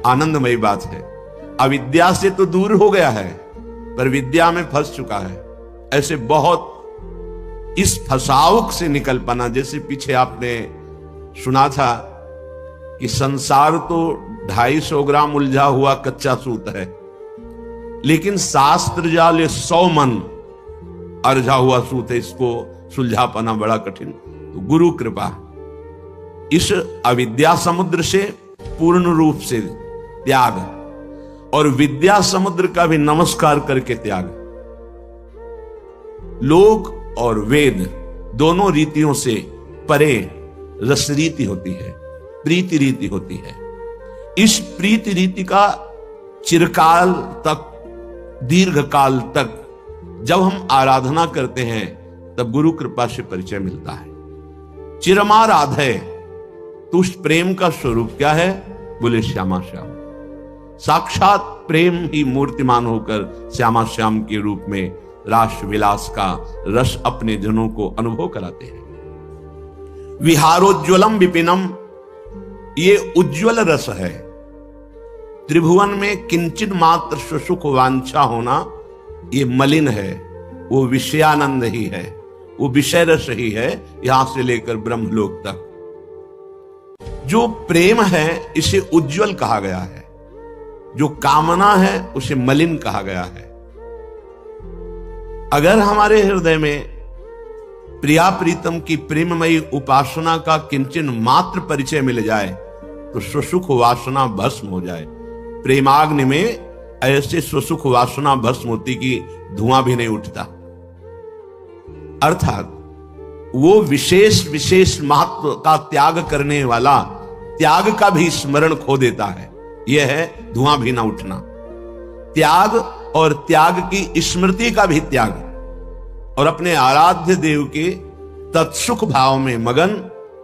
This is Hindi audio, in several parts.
आनंदमयी बात है। अविद्या से तो दूर हो गया है, पर विद्या में फंस चुका है। ऐसे बहुत इस फसाव से निकल पाना, जैसे पीछे आपने सुना था कि संसार तो 250 ग्राम उलझा हुआ कच्चा सूत है, लेकिन शास्त्र जाल 100 मन अर्झा हुआ सूत है, इसको सुलझा पाना बड़ा कठिन। तो गुरु कृपा इस अविद्या समुद्र से पूर्ण रूप से त्याग, और विद्या समुद्र का भी नमस्कार करके त्याग। लोक और वेद दोनों रीतियों से परे रस रीति होती है, प्रीति रीति होती है। इस प्रीति रीति का चिरकाल तक, दीर्घ काल तक जब हम आराधना करते हैं, तब गुरु कृपा से परिचय मिलता है। चिरमाराधय, तो उस प्रेम का स्वरूप क्या है? बोले श्यामा श्याम। साक्षात प्रेम ही मूर्तिमान होकर श्यामा श्याम के रूप में रास विलास का रस अपने जनों को अनुभव कराते हैं। विहारोज्वलम विपिनम, ये उज्ज्वल रस है। त्रिभुवन में किंचित मात्र सुसुख वांछा होना, ये मलिन है। वो विषयानंद ही है, वो विषय रस ही है, यहां से लेकर ब्रह्मलोक तक। जो प्रेम है इसे उज्जवल कहा गया है, जो कामना है उसे मलिन कहा गया है। अगर हमारे हृदय में प्रिया प्रीतम की प्रेममयी उपासना का किंचन मात्र परिचय मिल जाए, तो सुसुख वासना भस्म हो जाए। प्रेमाग्नि में ऐसे सुसुख वासना भस्म होती कि धुआं भी नहीं उठता। अर्थात वो विशेष विशेष महत्व का त्याग करने वाला त्याग का भी स्मरण खो देता है। यह है धुआं भी ना उठना। त्याग और त्याग की स्मृति का भी त्याग, और अपने आराध्य देव के तत्सुख भाव में मगन।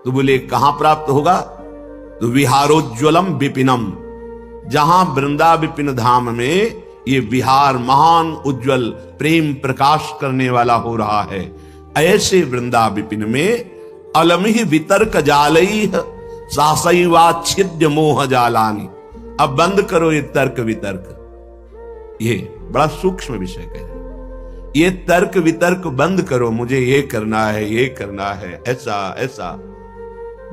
तो बोले कहां प्राप्त होगा? तो विहारोज्वलम विपिनम, जहां वृंदा विपिन धाम में ये विहार महान उज्जवल प्रेम प्रकाश करने वाला हो रहा है, ऐसे वृंदा विपिन में अलमिह वितर्क जालई सासैवाच्छिद्य मोह जालानी। अब बंद करो ये तर्क वितर्क, ये बड़ा सूक्ष्म विषय कह रहे। ये तर्क वितर्क बंद करो, मुझे ये करना है, ये करना है, ऐसा ऐसा।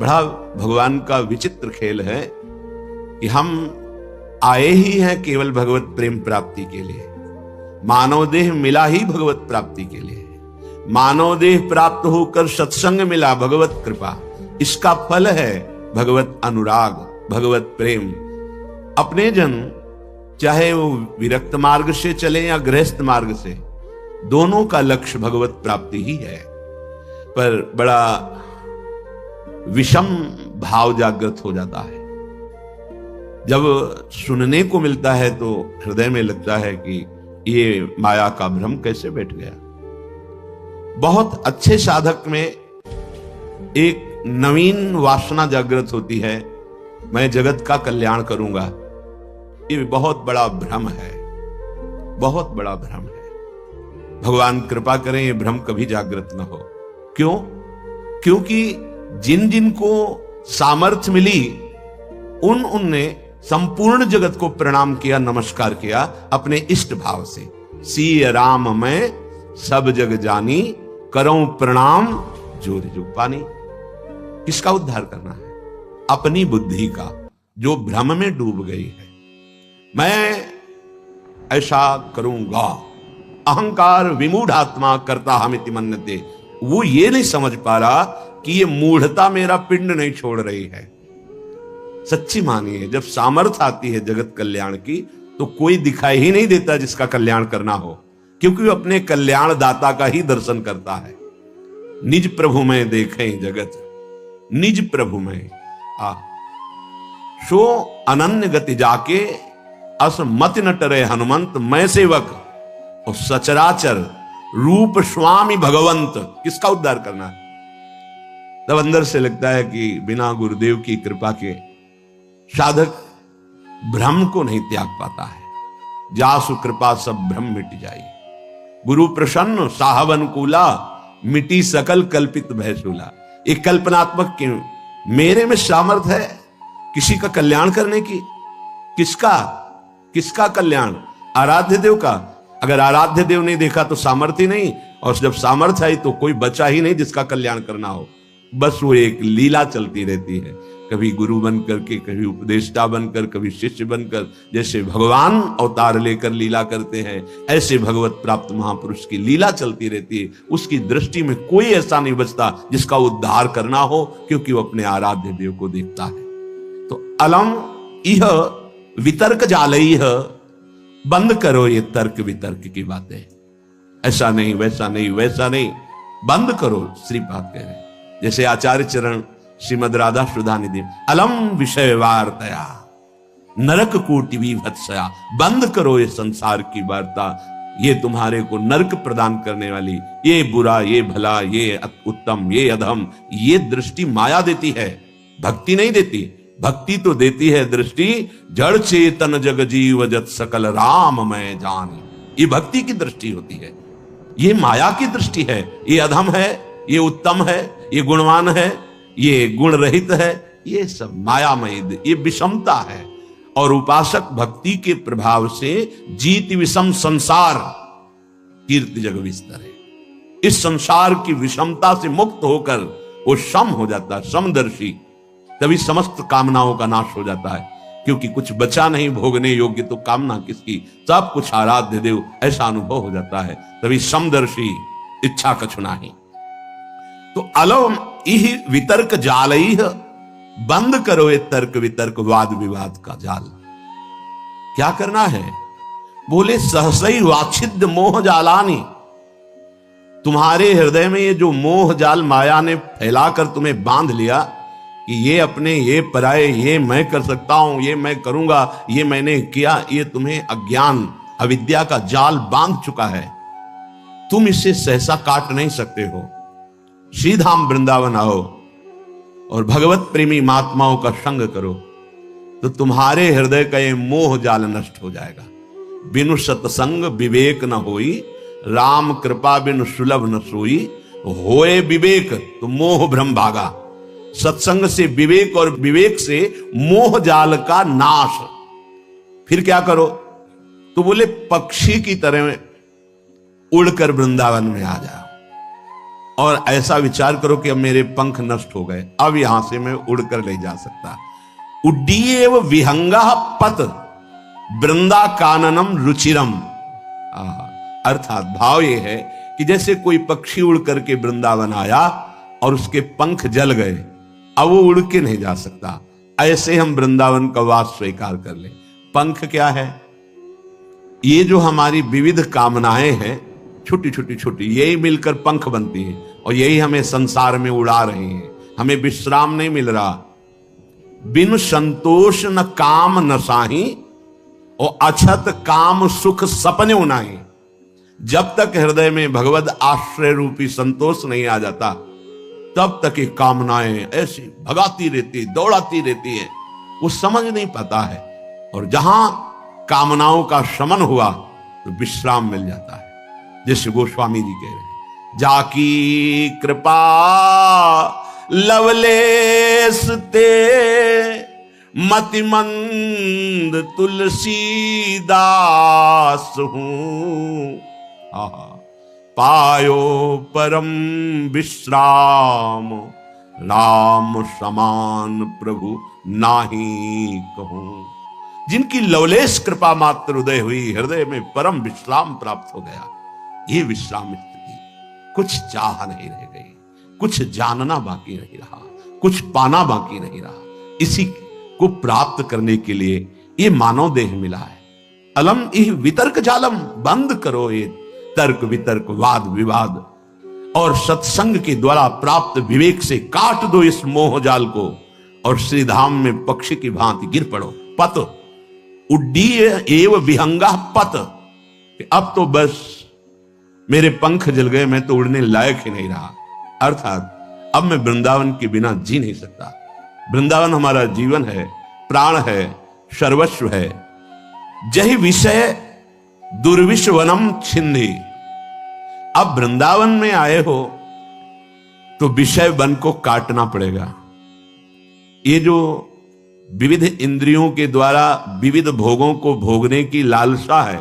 बड़ा भगवान का विचित्र खेल है कि हम आए ही हैं केवल भगवत प्रेम प्राप्ति के लिए। मानव देह मिला ही भगवत प्राप्ति के लिए। मानव देह प्राप्त होकर सत्संग मिला, भगवत कृपा। इसका फल है भगवत अनुराग, भगवत प्रेम। अपने जन चाहे वो विरक्त मार्ग से चले या गृहस्थ मार्ग से, दोनों का लक्ष्य भगवत प्राप्ति ही है। पर बड़ा विषम भाव जागृत हो जाता है। जब सुनने को मिलता है तो हृदय में लगता है कि ये माया का भ्रम कैसे बैठ गया। बहुत अच्छे साधक में एक नवीन वासना जागृत होती है, मैं जगत का कल्याण करूंगा। ये बहुत बड़ा भ्रम है, बहुत बड़ा भ्रम है। भगवान कृपा करें ये भ्रम कभी जागृत न हो। क्यों? क्योंकि जिन जिन को सामर्थ्य मिली उनने संपूर्ण जगत को प्रणाम किया, नमस्कार किया अपने इष्ट भाव से। सी राम मैं सब जग जानी, करऊं प्रणाम जोर जो पानी। किसका उद्धार करना है? अपनी बुद्धि का, जो भ्रम में डूब गई है। मैं ऐसा करूंगा, अहंकार विमूढ़ आत्मा करता हमिति मन्यते। वो ये नहीं समझ पा रहा कि ये मूढ़ता मेरा पिंड नहीं छोड़ रही है। सच्ची मानिए, जब सामर्थ्य आती है जगत कल्याण की, तो कोई दिखाई ही नहीं देता जिसका कल्याण करना हो, क्योंकि वो अपने कल्याण दाता का ही दर्शन करता है। निज प्रभु में देखें जगत, निज प्रभु में आ सो अनन्य गति जाके, अस मति न टरे हनुमंत। मैं सेवक और सचराचर रूप स्वामी भगवंत। किसका उद्धार करना है? तब अंदर से लगता है कि बिना गुरुदेव की कृपा के साधक भ्रम को नहीं त्याग पाता है। जासु कृपा सब भ्रम मिट जाई, गुरु प्रसन्न साहब अनुकूला, मिटी सकल कल्पित भयशूला। एक कल्पनात्मक क्यों, मेरे में सामर्थ है किसी का कल्याण करने की, किसका? किसका कल्याण? आराध्य देव का। अगर आराध्य देव नहीं देखा तो सामर्थ्य नहीं, और जब सामर्थ्य आई तो कोई बचा ही नहीं जिसका कल्याण करना हो। बस वो एक लीला चलती रहती है, कभी गुरु बनकर के, कभी उपदेष्टा बनकर, कभी शिष्य बनकर। जैसे भगवान अवतार लेकर लीला करते हैं, ऐसे भगवत प्राप्त महापुरुष की लीला चलती रहती है। उसकी दृष्टि में कोई ऐसा नहीं बचता जिसका उद्धार करना हो, क्योंकि वो अपने आराध्य देव को देखता है। तो अलम इह वितर्क जालई, बंद करो ये तर्क वितर्क की बातें। ऐसा नहीं, वैसा नहीं, वैसा नहीं, बंद करो। श्रीपाद कह रहे, जैसे आचार्य चरण श्रीमद राधा सुधा निधि, अलम विषय वार्तया नरक कोटि विभत्सया, बंद करो ये संसार की वार्ता, ये तुम्हारे को नरक प्रदान करने वाली, ये बुरा, ये भला, ये उत्तम, ये अधम, ये दृष्टि माया देती है, भक्ति नहीं देती। भक्ति तो देती है दृष्टि जड़ चेतन जग जीव जत सकल राम मैं जानी, ये भक्ति की दृष्टि होती है। ये माया की दृष्टि है, ये अधम है, ये उत्तम है, ये गुणवान है, ये गुण रहित है, ये सब मायामय, ये विषमता है। और उपासक भक्ति के प्रभाव से जीत विषम संसार कीर्ति जग विस्तर है। इस संसार की विषमता से मुक्त होकर वो सम हो जाता है, समदर्शी। तभी समस्त कामनाओं का नाश हो जाता है, क्योंकि कुछ बचा नहीं भोगने योग्य, तो कामना किसकी, सब कुछ आराध्य देव, ऐसा अनुभव हो जाता है। तभी समदर्शी, इच्छा कछु नाही। तो अलम इह वितर्क जालई, बंद करो ये तर्क वितर्क वाद विवाद का जाल। क्या करना है? बोले सहसई वाछिद मोह जालानी, तुम्हारे हृदय में ये जो मोह जाल माया ने फैलाकर तुम्हें बांध लिया कि ये अपने, ये पराये, ये मैं कर सकता हूं, ये मैं करूंगा, ये मैंने किया, ये तुम्हें अज्ञान अविद्या का जाल बांध चुका है। तुम इसे सहसा काट नहीं सकते हो। श्रीधाम वृंदावन आओ और भगवत प्रेमी महात्माओं का संग करो, तो तुम्हारे हृदय का ये मोह जाल नष्ट हो जाएगा। बिनु सत्संग विवेक न होई, राम कृपा बिनु सुलभ न सोई, होए विवेक तो मोह भ्रम भागा। सत्संग से विवेक और विवेक से मोह जाल का नाश। फिर क्या करो? तो बोले पक्षी की तरह उड़कर वृंदावन में आ जाओ और ऐसा विचार करो कि अब मेरे पंख नष्ट हो गए, अब यहां से मैं उड़कर नहीं जा सकता। उड्डीएव विहंगा पत वृंदा काननम रुचिरम। अर्थात भाव यह है कि जैसे कोई पक्षी उड़ करके वृंदावन आया और उसके पंख जल गए, अब वो उड़ के नहीं जा सकता, ऐसे हम वृंदावन का वास स्वीकार कर ले। पंख क्या है? ये जो हमारी विविध कामनाएं हैं, छोटी छोटी छोटी, यही मिलकर पंख बनती हैं और यही हमें संसार में उड़ा रही हैं। हमें विश्राम नहीं मिल रहा। बिन संतोष न काम न साही और अछत काम सुख सपने उनाही। जब तक हृदय में भगवत आश्रय रूपी संतोष नहीं आ जाता, तब तक ये कामनाएं ऐसी भगाती रहती, दौड़ाती रहती है, वो समझ नहीं पाता है। और जहां कामनाओं का शमन हुआ तो विश्राम मिल जाता है। जैसे गोस्वामी जी कह रहे हैं, जाकी कृपा लवलेस ते मतिमंद तुलसीदास हूं, पायो परम विश्राम राम समान प्रभु नाही कहूं। जिनकी लवलेश कृपा मात्र उदय हुई, हृदय में परम विश्राम प्राप्त हो गया। ये विश्राम स्थिति, कुछ चाह नहीं रह गई, कुछ जानना बाकी नहीं रहा, कुछ पाना बाकी नहीं रहा। इसी को प्राप्त करने के लिए ये मानव देह मिला है। अलम इह वितर्क जालम, बंद करो ये तर्क वितर्क वाद विवाद और सत्संग के द्वारा प्राप्त विवेक से काट दो इस मोह जाल को और श्रीधाम में पक्षी की भांति गिर पड़ो। पत उड्डीय एव विहंगा पत, अब तो बस मेरे पंख जल गए, मैं तो उड़ने लायक ही नहीं रहा। अर्थात अब मैं वृंदावन के बिना जी नहीं सकता। वृंदावन हमारा जीवन है, प्राण है, सर्वस्व है। जहि विषय दुर्विषवनम छिंदी। अब वृंदावन में आए हो तो विषय वन को काटना पड़ेगा। ये जो विविध इंद्रियों के द्वारा विविध भोगों को भोगने की लालसा है,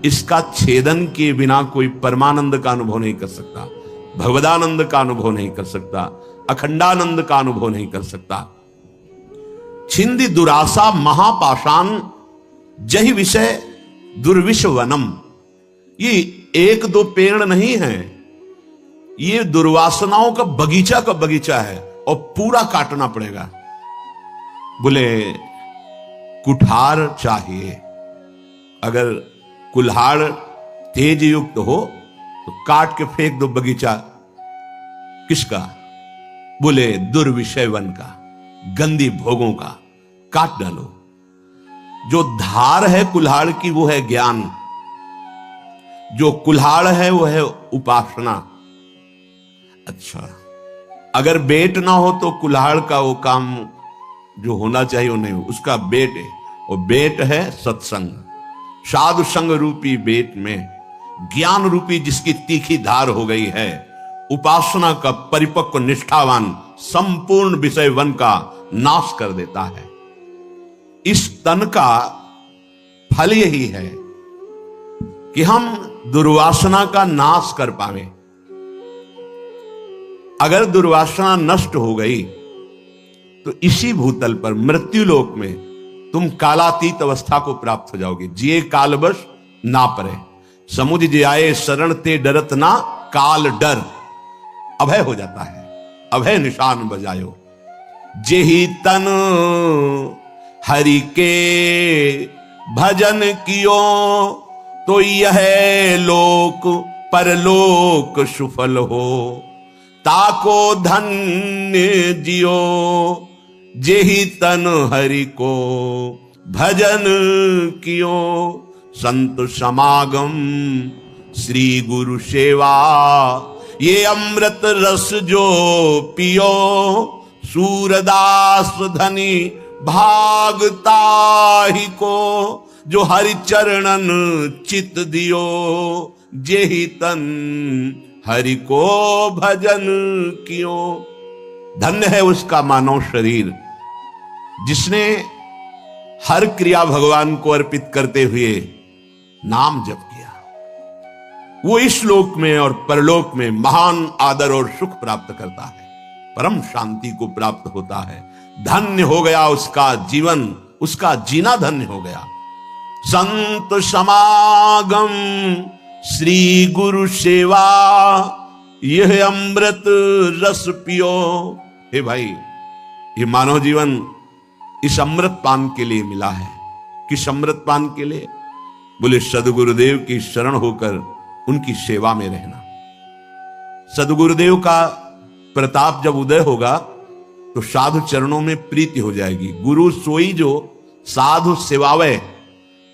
इसका छेदन किए बिना कोई परमानंद का अनुभव नहीं कर सकता, भगवदानंद का अनुभव नहीं कर सकता, अखंडानंद का अनुभव नहीं कर सकता। छिंदी दुरासा महापाषाण जहि विषय दुर्विष वनम। ये एक दो पेड़ नहीं है, ये दुर्वासनाओं का बगीचा है और पूरा काटना पड़ेगा। बोले कुठार चाहिए, अगर कुल्हाड़ तेज युक्त हो तो काट के फेंक दो बगीचा। किसका? बोले दुर्विषय वन का, गंदी भोगों का काट डालो। जो धार है कुल्हाड़ की वो है ज्ञान, जो कुल्हाड़ है वो है उपासना। अच्छा, अगर बेट ना हो तो कुल्हाड़ का वो काम जो होना चाहिए वो नहीं हो, उसका बेट है, और बेट है सत्संग, साधु संग रूपी बेट में ज्ञान रूपी जिसकी तीखी धार हो गई है, उपासना का परिपक्व निष्ठावान संपूर्ण विषय वन का नाश कर देता है। इस तन का फल यही है कि हम दुर्वासना का नाश कर पावे। अगर दुर्वासना नष्ट हो गई तो इसी भूतल पर मृत्यु लोक में तुम कालातीत अवस्था को प्राप्त हो जाओगे। जिए कालवश ना परे, समुझ जाए शरण ते डरत ना काल डर। अभय हो जाता है, अभय निशान बजायो। जेहि तन हरि के भजन कियो, तो यह लोक परलोक सुफल हो। ताको धन्य जियो, जेहि तन हरि को भजन कियो। संत समागम श्री गुरु सेवा, ये अमृत रस जो पियो। सूरदास धनी भागता ही को, जो हरि चरणन चित दियो। जेहि तन हरि को भजन कियो। धन्य है उसका मानव शरीर जिसने हर क्रिया भगवान को अर्पित करते हुए नाम जप किया। वो इस लोक में और परलोक में महान आदर और सुख प्राप्त करता है, परम शांति को प्राप्त होता है। धन्य हो गया उसका जीवन, उसका जीना धन्य हो गया। संत समागम श्री गुरु सेवा, यह अमृत रस पियो। हे भाई, ये मानव जीवन इस अमृत पान के लिए मिला है। किस अमृत पान के लिए? बोले सदगुरुदेव की शरण होकर उनकी सेवा में रहना। सदगुरुदेव का प्रताप जब उदय होगा तो साधु चरणों में प्रीति हो जाएगी। गुरु सोई जो साधु सेवावे,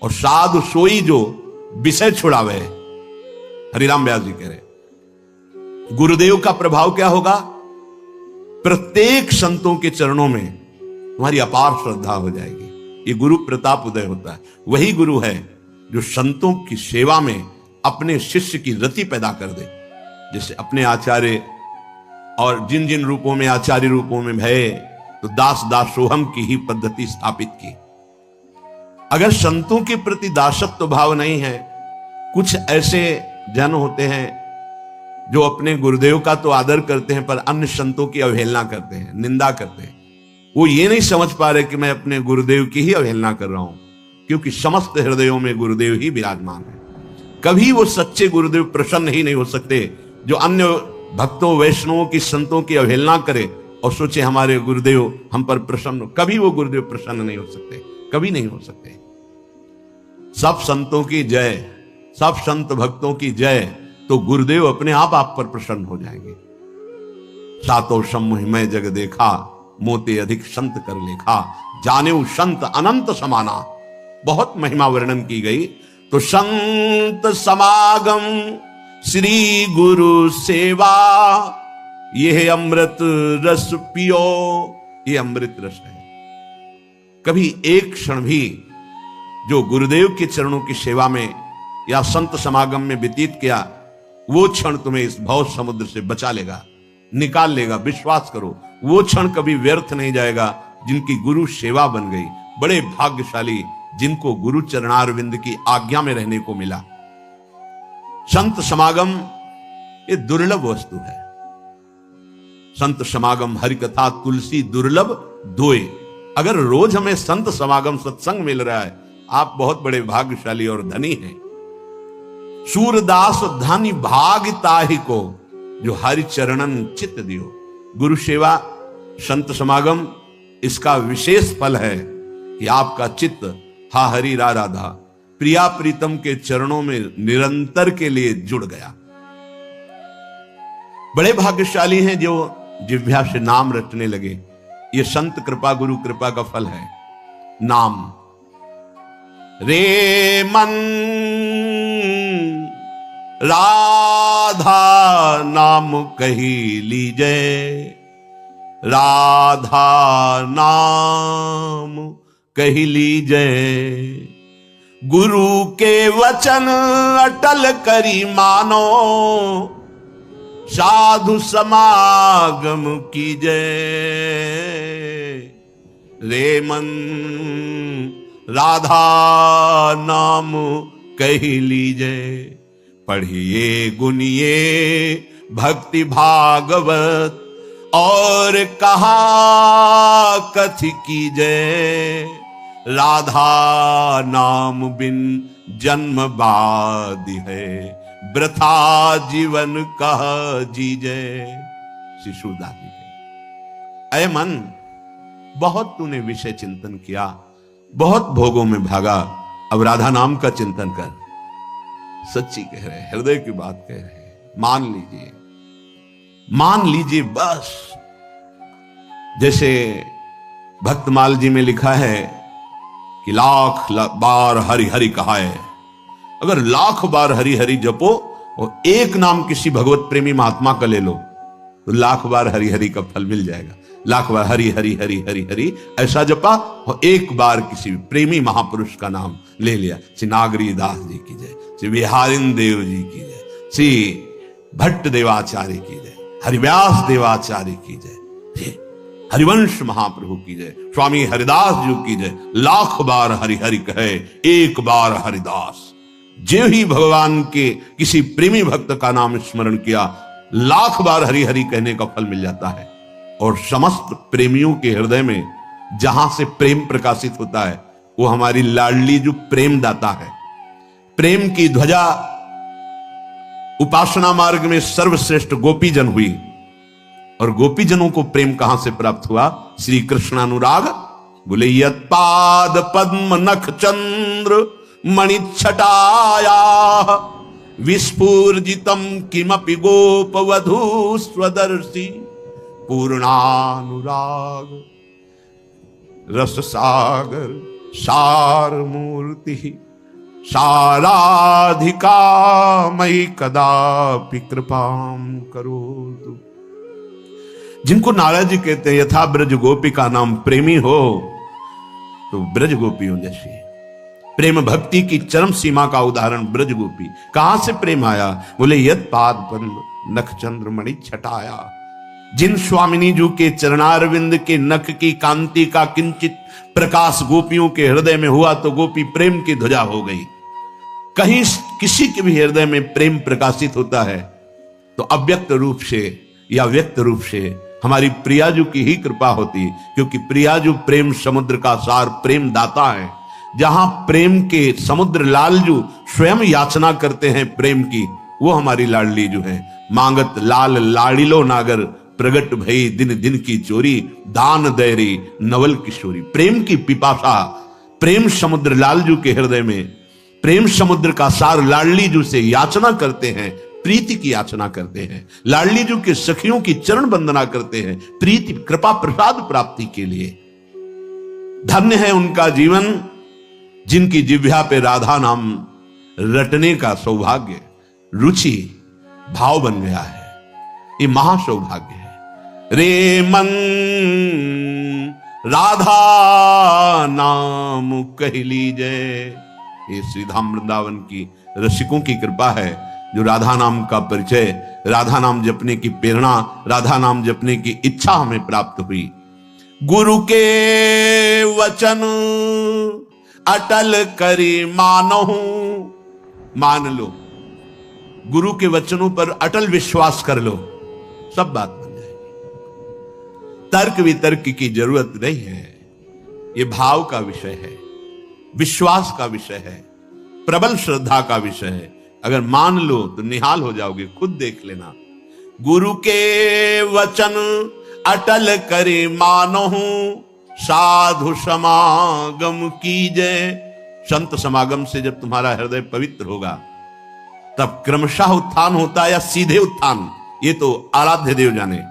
और साधु सोई जो विषय छुड़ावे। हरिराम व्यास जी कह रहे गुरुदेव का प्रभाव क्या होगा? प्रत्येक संतों के चरणों में तुम्हारी अपार श्रद्धा हो जाएगी। ये गुरु प्रताप उदय होता है। वही गुरु है जो संतों की सेवा में अपने शिष्य की रति पैदा कर दे। जैसे अपने आचार्य और जिन जिन रूपों में आचार्य रूपों में भय, तो दास दासोहम की ही पद्धति स्थापित की। अगर संतों के प्रति दासत्व भाव नहीं है, कुछ ऐसे जन होते हैं जो अपने गुरुदेव का तो आदर करते हैं पर अन्य संतों की अवहेलना करते हैं, निंदा करते हैं। वो ये नहीं समझ पा रहे कि मैं अपने गुरुदेव की ही अवहेलना कर रहा हूं, क्योंकि समस्त हृदयों में गुरुदेव ही विराजमान है। कभी वो सच्चे गुरुदेव प्रसन्न ही नहीं हो सकते जो अन्य भक्तों वैष्णवों की संतों की अवहेलना करे और सोचे हमारे गुरुदेव हम पर प्रसन्न। कभी वो गुरुदेव प्रसन्न नहीं हो सकते, कभी नहीं हो सकते। सब संतों की जय, सब संत भक्तों की जय, तो गुरुदेव अपने आप पर प्रसन्न हो जाएंगे। सातों समूह में जग देखा, मोते अधिक संत कर लेखा। जाने संत अनंत समाना, बहुत महिमा वर्णन की गई। तो संत समागम श्री गुरु सेवा, यह अमृत रस पियो। ये अमृत रस है। कभी एक क्षण भी जो गुरुदेव के चरणों की सेवा में या संत समागम में व्यतीत किया, वो क्षण तुम्हें इस भव समुद्र से बचा लेगा, निकाल लेगा। विश्वास करो, वो क्षण कभी व्यर्थ नहीं जाएगा। जिनकी गुरु सेवा बन गई, बड़े भाग्यशाली जिनको गुरु चरणारविंद की आज्ञा में रहने को मिला। संत समागम ये दुर्लभ वस्तु है। संत समागम हरि कथा तुलसी दुर्लभ दोए। अगर रोज हमें संत समागम सत्संग मिल रहा है, आप बहुत बड़े भाग्यशाली और धनी हैं। सूरदास धनी भाग ताहि को, जो हरि चरणन चित्त दियो। गुरु सेवा, संत समागम, इसका विशेष फल है कि आपका चित्त हा हरि रा राधा प्रिया प्रीतम के चरणों में निरंतर के लिए जुड़ गया। बड़े भाग्यशाली हैं जो जिह्वा से नाम रटने लगे। ये संत कृपा, गुरु कृपा का फल है। नाम रे मन राधा नाम कही लीजे, राधा नाम कही लीजे, गुरु के वचन अटल करी मानो, साधु समागम कीजे। रे मन राधा नाम कही लीजे, पढ़िए गुनिए भक्ति भागवत, और कहा कथि कीजे, राधा नाम बिन जन्म बादि है, वृथा जीवन कह जीजे। श्री सूरदास जी के, अय मन, बहुत तूने विषय चिंतन किया, बहुत भोगों में भागा, अब राधा नाम का चिंतन कर। सच्ची कह रहे, हृदय की बात कह रहे, मान लीजिए, मान लीजिए बस। जैसे भक्तमाल जी में लिखा है कि लाख बार हरि हरि कहा है। अगर लाख बार हरि हरि जपो और एक नाम किसी भगवत प्रेमी महात्मा का ले लो तो लाख बार हरि हरि का फल मिल जाएगा। लाख बार हरि हरि हरि हरि हरि ऐसा जपा और एक बार किसी प्रेमी महापुरुष का नाम ले लिया। श्री नागरी दास जी की जय, श्री बिहारिन देव जी की जय, श्री भट्ट देवाचार्य की जय, हरिव्यास देवाचार्य की जय, हरिवंश महाप्रभु की जय, स्वामी हरिदास जी की जय। लाख बार हरि हरि कहे, एक बार हरिदास। जो ही भगवान के किसी प्रेमी भक्त का नाम स्मरण किया, लाख बार हरि हरि कहने का फल मिल जाता है। और समस्त प्रेमियों के हृदय में जहां से प्रेम प्रकाशित होता है, वो हमारी लाडली जो प्रेम दाता है। प्रेम की ध्वजा उपासना मार्ग में सर्वश्रेष्ठ गोपीजन हुई। और गोपीजनों को प्रेम कहां से प्राप्त हुआ? श्री कृष्णानुराग। बोले यत्पाद पद्म नख चंद्र मणिच्छटाया, विस्फूर्जितम किमपि गोप वधू स्वदर्शी, पूर्णानुराग रस सागर सार मूर्ति, साराधिका मयि कदापि कृपाम करोतु। जिनको नारद जी कहते हैं यथा ब्रज गोपी का नाम प्रेमी हो, तो ब्रज गोपियों जैसी प्रेम भक्ति की चरम सीमा का उदाहरण ब्रज गोपी। कहां से प्रेम आया? बोले यत पाद पद्म नख चंद्र मणि छटाया। जिन स्वामिनी जी के चरणारविंद के नख की कांति का किंचित प्रकाश गोपियों के हृदय में हुआ तो गोपी प्रेम की ध्वजा हो गई। कहीं किसी के भी हृदय में प्रेम प्रकाशित होता है तो अव्यक्त रूप से या व्यक्त रूप से हमारी प्रियाजू की ही कृपा होती, क्योंकि प्रियाजू प्रेम समुद्र का सार प्रेम दाता है। जहां प्रेम के समुद्र लालजू स्वयं याचना करते हैं प्रेम की, वो हमारी लाडली जो है। मांगत लाल लाड़िलो नागर, प्रगट भई दिन दिन की चोरी, दान दैरी नवल किशोरी। प्रेम की पिपासा प्रेम समुद्र लालजू के हृदय में, प्रेम समुद्र का सार लाडली जू से याचना करते हैं, प्रीति की याचना करते हैं। लाडली जू के सखियों की चरण वंदना करते हैं प्रीति कृपा प्रसाद प्राप्ति के लिए। धन्य है उनका जीवन जिनकी जिह्वा पे राधा नाम रटने का सौभाग्य, रुचि, भाव बन गया है। ये महासौभाग्य है। रे मन राधा नाम कह लीजे। ये श्रीधाम वृंदावन की रसिकों की कृपा है जो राधा नाम का परिचय, राधा नाम जपने की प्रेरणा, राधा नाम जपने की इच्छा हमें प्राप्त हुई। गुरु के वचन अटल करी मानहु। मान लो, गुरु के वचनों पर अटल विश्वास कर लो, सब बात बन जाएगी। तर्क वितर्क की जरूरत नहीं है। यह भाव का विषय है, विश्वास का विषय है, प्रबल श्रद्धा का विषय है। अगर मान लो तो निहाल हो जाओगे, खुद देख लेना। गुरु के वचन अटल करे मानहु, साधु समागम कीजय। संत समागम से जब तुम्हारा हृदय पवित्र होगा तब क्रमशः उत्थान होता है या सीधे उत्थान, ये तो आराध्य देव जाने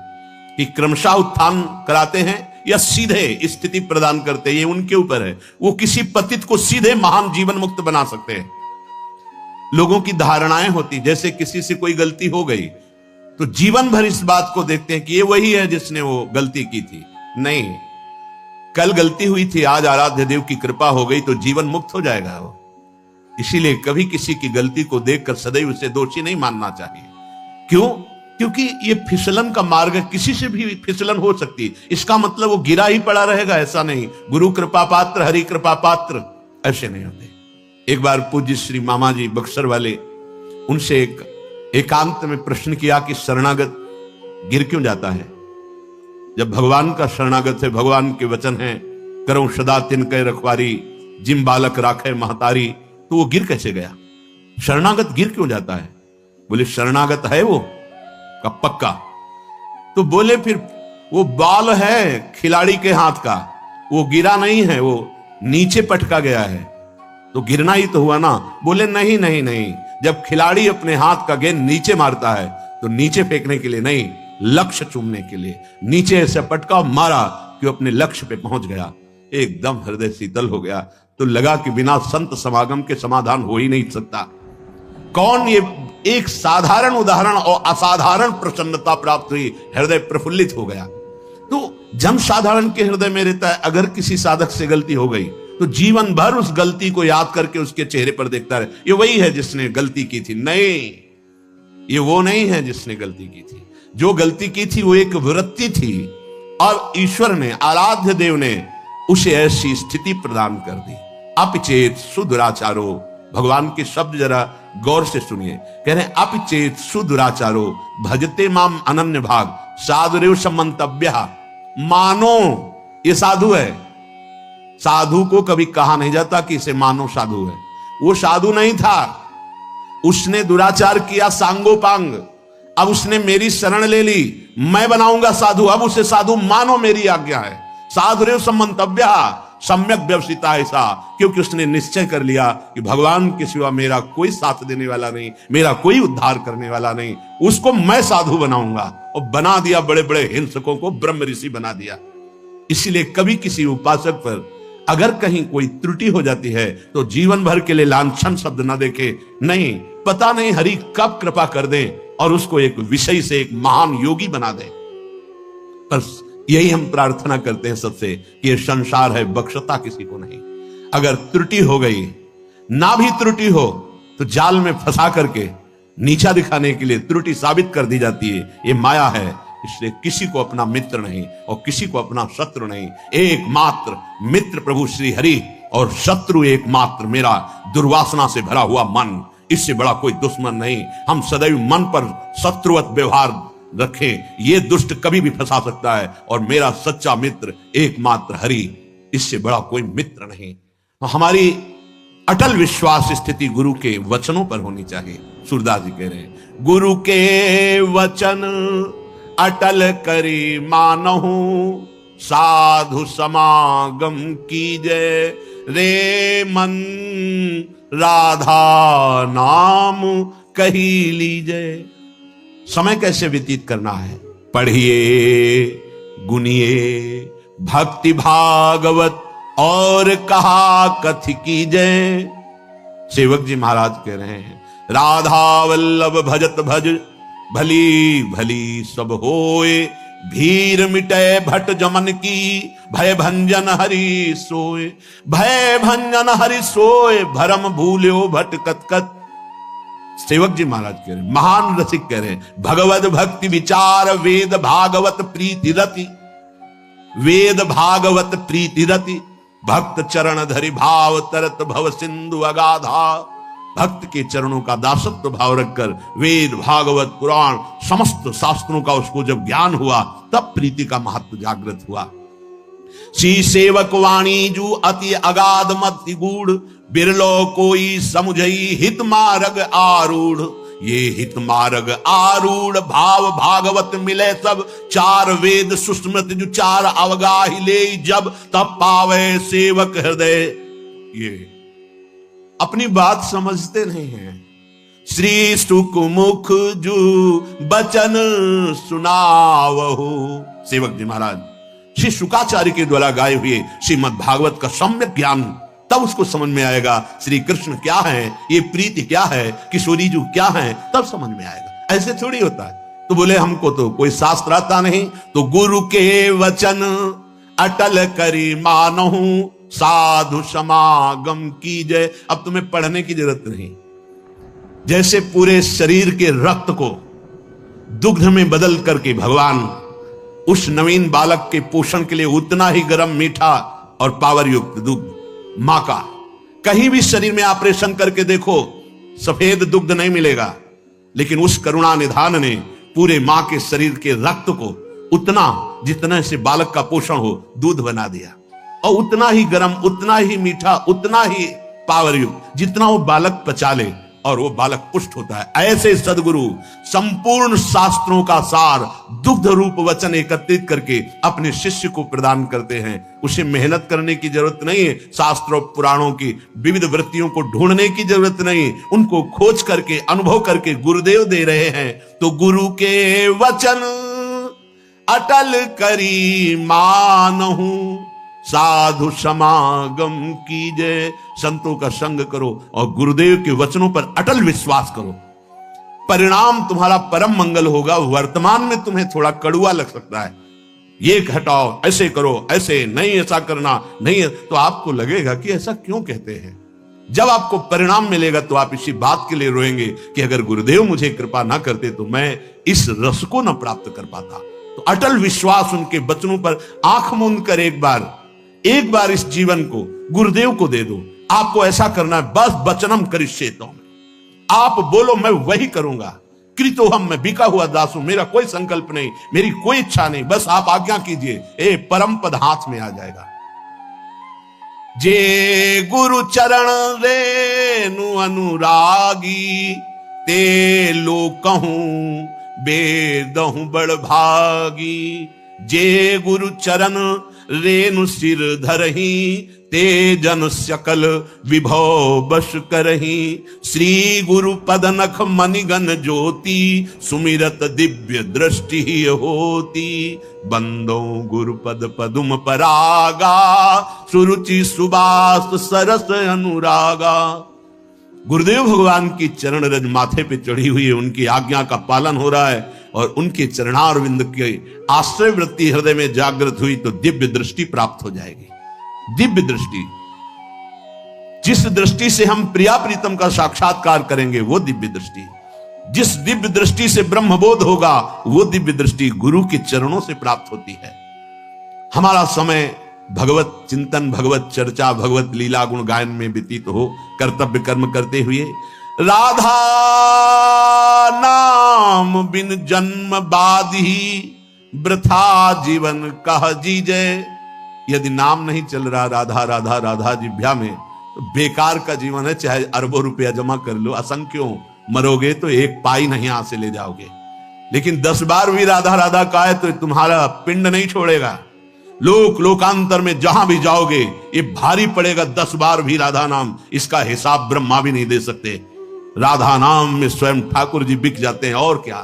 कि क्रमशः उत्थान कराते हैं या सीधे स्थिति प्रदान करते हैं, ये उनके ऊपर है। वो किसी पतित को सीधे महान जीवन मुक्त बना सकते हैं। लोगों की धारणाएं होती, जैसे किसी से कोई गलती हो गई तो जीवन भर इस बात को देखते हैं कि ये वही है जिसने वो गलती की थी। नहीं, कल गलती हुई थी, आज आराध्य देव की कृपा हो गई तो जीवन मुक्त हो जाएगा वो। इसीलिए कभी किसी की गलती को देखकर सदैव उसे दोषी नहीं मानना चाहिए। क्यों? क्योंकि ये फिसलन का मार्ग है, किसी से भी फिसलन हो सकती है। इसका मतलब वो गिरा ही पड़ा रहेगा, ऐसा नहीं। गुरु कृपा पात्र, हरि कृपा पात्र ऐसे नहीं होते। एक बार पूज्य श्री मामा जी बक्सर वाले, उनसे एक एकांत में प्रश्न किया कि शरणागत गिर क्यों जाता है? जब भगवान का शरणागत है, भगवान के वचन है, करो सदा तिनके रखवारी, जिम बालक राखे महतारी, तो वो गिर कैसे गया? शरणागत गिर क्यों जाता है? बोले शरणागत है वो का पक्का। तो बोले फिर वो बाल है खिलाड़ी के हाथ का, वो गिरा नहीं है, वो नीचे पटका गया है, तो गिरना ही तो हुआ ना। बोले नहीं नहीं नहीं, जब खिलाड़ी अपने हाथ का गेंद नीचे मारता है तो नीचे फेंकने के लिए नहीं, लक्ष्य चूमने के लिए नीचे ऐसे पटका मारा कि वो अपने लक्ष्य पे पहुंच गया। एकदम हृदय शीतल हो गया। तो लगा कि बिना संत समागम के समाधान हो ही नहीं सकता। कौन? ये एक साधारण उदाहरण और असाधारण प्रसन्नता प्राप्त हुई, हृदय प्रफुल्लित हो गया। तो जन साधारण के हृदय में रहता है, अगर किसी साधक से गलती हो गई तो जीवन भर उस गलती को याद करके उसके चेहरे पर देखता रहे, ये वही है जिसने गलती की थी। नहीं, ये वो नहीं है जिसने गलती की थी। जो गलती की थी वो एक वृत्ति थी, और ईश्वर ने, आराध्य देव ने उसे ऐसी स्थिति प्रदान कर दी। अपिचेत सुदुराचारो, भगवान के शब्द जरा गौर से सुनिए। कह रहे हैं अपिचेत सुदुराचारो भजते माम अनन्य भाग साधुरेव समंतव्य। मानो ये साधु है। साधु को कभी कहा नहीं जाता कि इसे मानो साधु है। वो साधु नहीं था, उसने दुराचार किया सांगोपांग। अब उसने मेरी शरण ले ली, मैं बनाऊंगा साधु, अब उसे साधु मानो, मेरी आज्ञा है। साधुरेव समंतव्य सम्यक व्यवसिता ऐसा, क्योंकि उसने निश्चय कर लिया कि भगवान के सिवा मेरा कोई साथ देने वाला नहीं, मेरा कोई उद्धार करने वाला नहीं, उसको मैं साधु बनाऊंगा। और बना दिया, बड़े बड़े हिंसकों को ब्रह्म ऋषि बना दिया। इसलिए कभी किसी उपासक पर अगर कहीं कोई त्रुटि हो जाती है तो जीवन भर के लिए लांछन शब्द ना देखे। नहीं, पता नहीं हरि कब कृपा कर दे और उसको एक विषय से एक महान योगी बना दे। बस यही हम प्रार्थना करते हैं सबसे कि ये संसार है, बख्शता किसी को नहीं। अगर त्रुटि हो गई, ना भी त्रुटि हो तो जाल में फंसा करके नीचा दिखाने के लिए त्रुटि साबित कर दी जाती है। ये माया है, इसलिए किसी को अपना मित्र नहीं और किसी को अपना शत्रु नहीं। एकमात्र मित्र प्रभु श्री हरि और शत्रु एकमात्र मेरा दुर्वासना से भरा हुआ मन, इससे बड़ा कोई दुश्मन नहीं। हम सदैव मन पर शत्रुवत व्यवहार रखें, ये दुष्ट कभी भी फंसा सकता है, और मेरा सच्चा मित्र एकमात्र हरि, इससे बड़ा कोई मित्र नहीं। हमारी अटल विश्वास स्थिति गुरु के वचनों पर होनी चाहिए। सूरदास जी कह रहे हैं गुरु के वचन अटल करी मानहु, साधु समागम कीजय रे मन राधा नाम कही लीजय। समय कैसे व्यतीत करना है? पढ़िए, गुनिए भक्ति भागवत और कहा कथि कीजय। सेवक जी महाराज कह रहे हैं राधा वल्लभ भजत भज, भली भली सब होए, भीर मिटे भट जमन की, भय भंजन हरि सोए। भय भंजन हरि सोए, भरम भूल्यो भट कत। सेवक जी महाराज कह रहे, महान रसिक कह रहे, भगवत भक्ति विचार वेद भागवत प्रीति रति। वेद भागवत प्रीति रति, भक्त चरण धरि भाव तरत भव सिंधु अगाधा। भक्त के चरणों का दासत्व भाव रखकर वेद भागवत पुराण समस्त शास्त्रों का उसको जब ज्ञान हुआ, तब प्रीति का महत्व जागृत हुआ। श्री सेवक वाणी जू अति अगाध मति गूढ़, बिरलो कोई समुझई हित मार्ग आरूढ़। ये हित मार्ग आरूढ़ भाव भागवत मिले सब, चार वेद सुस्मृत जो चार अवगाहि ले जब, तब पावे सेवक हृदय। ये अपनी बात समझते नहीं हैं। श्री सुख मुख जू बचन सुनावहु। सेवक जी महाराज श्री शुकाचार्य के द्वारा गाए हुए श्रीमद् भागवत का सम्यक ज्ञान, तब उसको समझ में आएगा श्री कृष्ण क्या है, ये प्रीति क्या है, किशोरी जी क्या है, तब समझ में आएगा। ऐसे थोड़ी होता है। तो बोले हमको तो कोई शास्त्र आता नहीं, तो गुरु के वचन अटल करी मानहु, साधु समागम कीजय। अब तुम्हें पढ़ने की जरूरत नहीं। जैसे पूरे शरीर के रक्त को दुग्ध में बदल करके भगवान उस नवीन बालक के पोषण के लिए उतना ही गर्म, मीठा और पावर युक्त दुग्ध मां का, कहीं भी शरीर में ऑपरेशन करके देखो सफेद दुग्ध नहीं मिलेगा, लेकिन उस करुणा निधान ने पूरे मां के शरीर के रक्त को उतना जितना से बालक का पोषण हो दूध बना दिया, और उतना ही गर्म, उतना ही मीठा, उतना ही पावर युक्त जितना वो बालक पचा ले, और वो बालक पुष्ट होता है। ऐसे सदगुरु संपूर्ण शास्त्रों का सार दुग्ध रूप वचन एकत्रित करके अपने शिष्य को प्रदान करते हैं। उसे मेहनत करने की जरूरत नहीं है, शास्त्रों पुराणों की विविध वृत्तियों को ढूंढने की जरूरत नहीं, उनको खोज करके अनुभव करके गुरुदेव दे रहे हैं। तो गुरु के वचन अटल करी मानहु, साधु समागम कीजय। संतों का संग करो और गुरुदेव के वचनों पर अटल विश्वास करो, परिणाम तुम्हारा परम मंगल होगा। वर्तमान में तुम्हें थोड़ा कड़ुआ लग सकता है, ये घटाओ, ऐसे करो, ऐसे नहीं, ऐसा करना नहीं, तो आपको लगेगा कि ऐसा क्यों कहते हैं। जब आपको परिणाम मिलेगा तो आप इसी बात के लिए रोएंगे कि अगर गुरुदेव मुझे कृपा ना करते तो मैं इस रस को न प्राप्त कर पाता। तो अटल विश्वास उनके वचनों पर आंख मूंद कर एक बार इस जीवन को गुरुदेव को दे दो। आपको ऐसा करना है, बस वचनम करिष्येतो, आप बोलो मैं वही करूंगा। कृतोहम, मैं बिका हुआ दास हूं, मेरा कोई संकल्प नहीं, मेरी कोई इच्छा नहीं, बस आप आज्ञा कीजिए, ए परम पद हाथ में आ जाएगा। जे गुरु चरण रेनु अनुरागी, ते लोकहूं बेदहूं बड़ भागी। जे गुरु चरण रेनु सिर धरही, ते जन सकल विभव बश करही। श्री गुरु पद नख मणिगन ज्योति, सुमिरत दिव्य दृष्टि होती। बंदो गुरु पद पदुम परागा, सुरुचि सुबास सरस अनुरागा। गुरुदेव भगवान की चरण रज माथे पे चढ़ी हुई है, उनकी आज्ञा का पालन हो रहा है और उनके चरणारविंद के आश्रय वृत्ति हृदय में जागृत हुई तो दिव्य दृष्टि प्राप्त हो जाएगी। दिव्य दृष्टि, जिस दृष्टि से हम प्रिया प्रीतम का साक्षात्कार करेंगे वो दिव्य दृष्टि, जिस दिव्य दृष्टि से ब्रह्मबोध होगा वो दिव्य दृष्टि गुरु के चरणों से प्राप्त होती है। हमारा समय भगवत चिंतन, भगवत चर्चा, भगवत लीला गुण गायन में व्यतीत हो, कर्तव्य कर्म करते हुए राधा नाम बिन जन्म बाधी, वृथा जीवन कह जीजे। यदि नाम नहीं चल रहा राधा राधा राधा जिभ्या में, तो बेकार का जीवन है। चाहे अरबों रुपया जमा कर लो, असंख्यों मरोगे तो एक पाई नहीं हाथ से ले जाओगे, लेकिन 10 बार भी राधा राधा का है तो तुम्हारा पिंड नहीं छोड़ेगा। लोकांतर में जहां भी जाओगे ये भारी पड़ेगा। 10 बार भी राधा नाम, इसका हिसाब ब्रह्मा भी नहीं दे सकते। राधा नाम में स्वयं ठाकुर जी बिक जाते हैं। और क्या,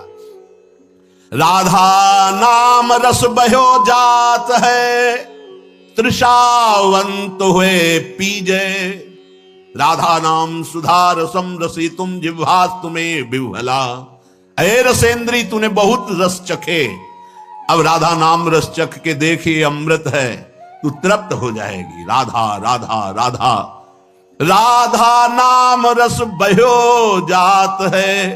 राधा नाम रस बहो जात है, तृषावंत हुए पीजे। राधा नाम सुधा रसम रसी, तुम जिह्वास तुम्हें विह्वला। अये रसेंद्री, तूने बहुत रस चखे, अब राधा नाम रस चख के देखिए अमृत है, तू तृप्त हो जाएगी। राधा राधा राधा, राधा नाम रस बहो जात है,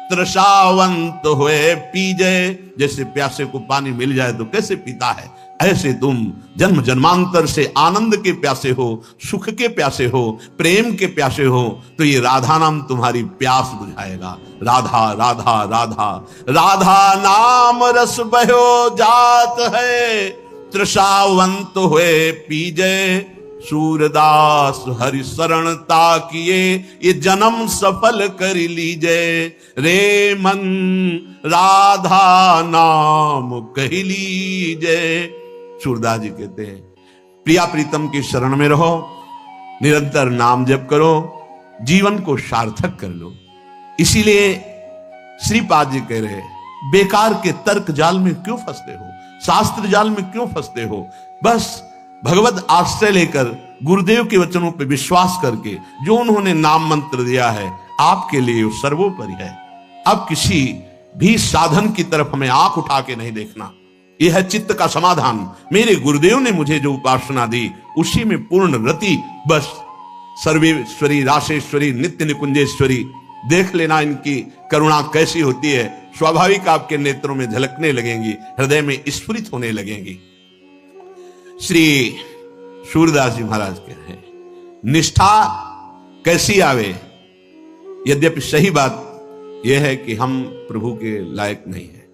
तृषावंत हुए पीजे। जैसे प्यासे को पानी मिल जाए तो कैसे पीता है, ऐसे तुम जन्म जन्मांतर से आनंद के प्यासे हो, सुख के प्यासे हो, प्रेम के प्यासे हो, तो ये राधा नाम तुम्हारी प्यास बुझाएगा। राधा राधा राधा राधा नाम रस बहो जात है, तृषावंत हुए पीजे, सूरदास हरि शरणता किए, ये जन्म सफल कर लीजे। रे मन राधा नाम कह लीजे। सूरदास जी कहते हैं प्रिया प्रीतम की शरण में रहो, निरंतर नाम जप करो, जीवन को सार्थक कर लो। इसीलिए श्रीपाद जी कह रहे बेकार के तर्क जाल में क्यों फंसते हो, शास्त्र जाल में क्यों फंसते हो। बस भगवत आश्रय लेकर गुरुदेव के वचनों पर विश्वास करके जो उन्होंने नाम मंत्र दिया है आपके लिए वो सर्वोपरि है। अब किसी भी साधन की तरफ हमें आंख उठा के नहीं देखना, यह है चित्त का समाधान। मेरे गुरुदेव ने मुझे जो उपासना दी उसी में पूर्ण रति, बस सर्वेश्वरी राशेश्वरी नित्य निकुंजेश्वरी। देख लेना इनकी करुणा कैसी होती है, स्वाभाविक आपके नेत्रों में झलकने लगेंगी, हृदय में स्फुरित होने लगेंगी। श्री सूरदास जी महाराज कह रहे हैं निष्ठा कैसी आवे। यद्यपि सही बात यह है कि हम प्रभु के लायक नहीं है,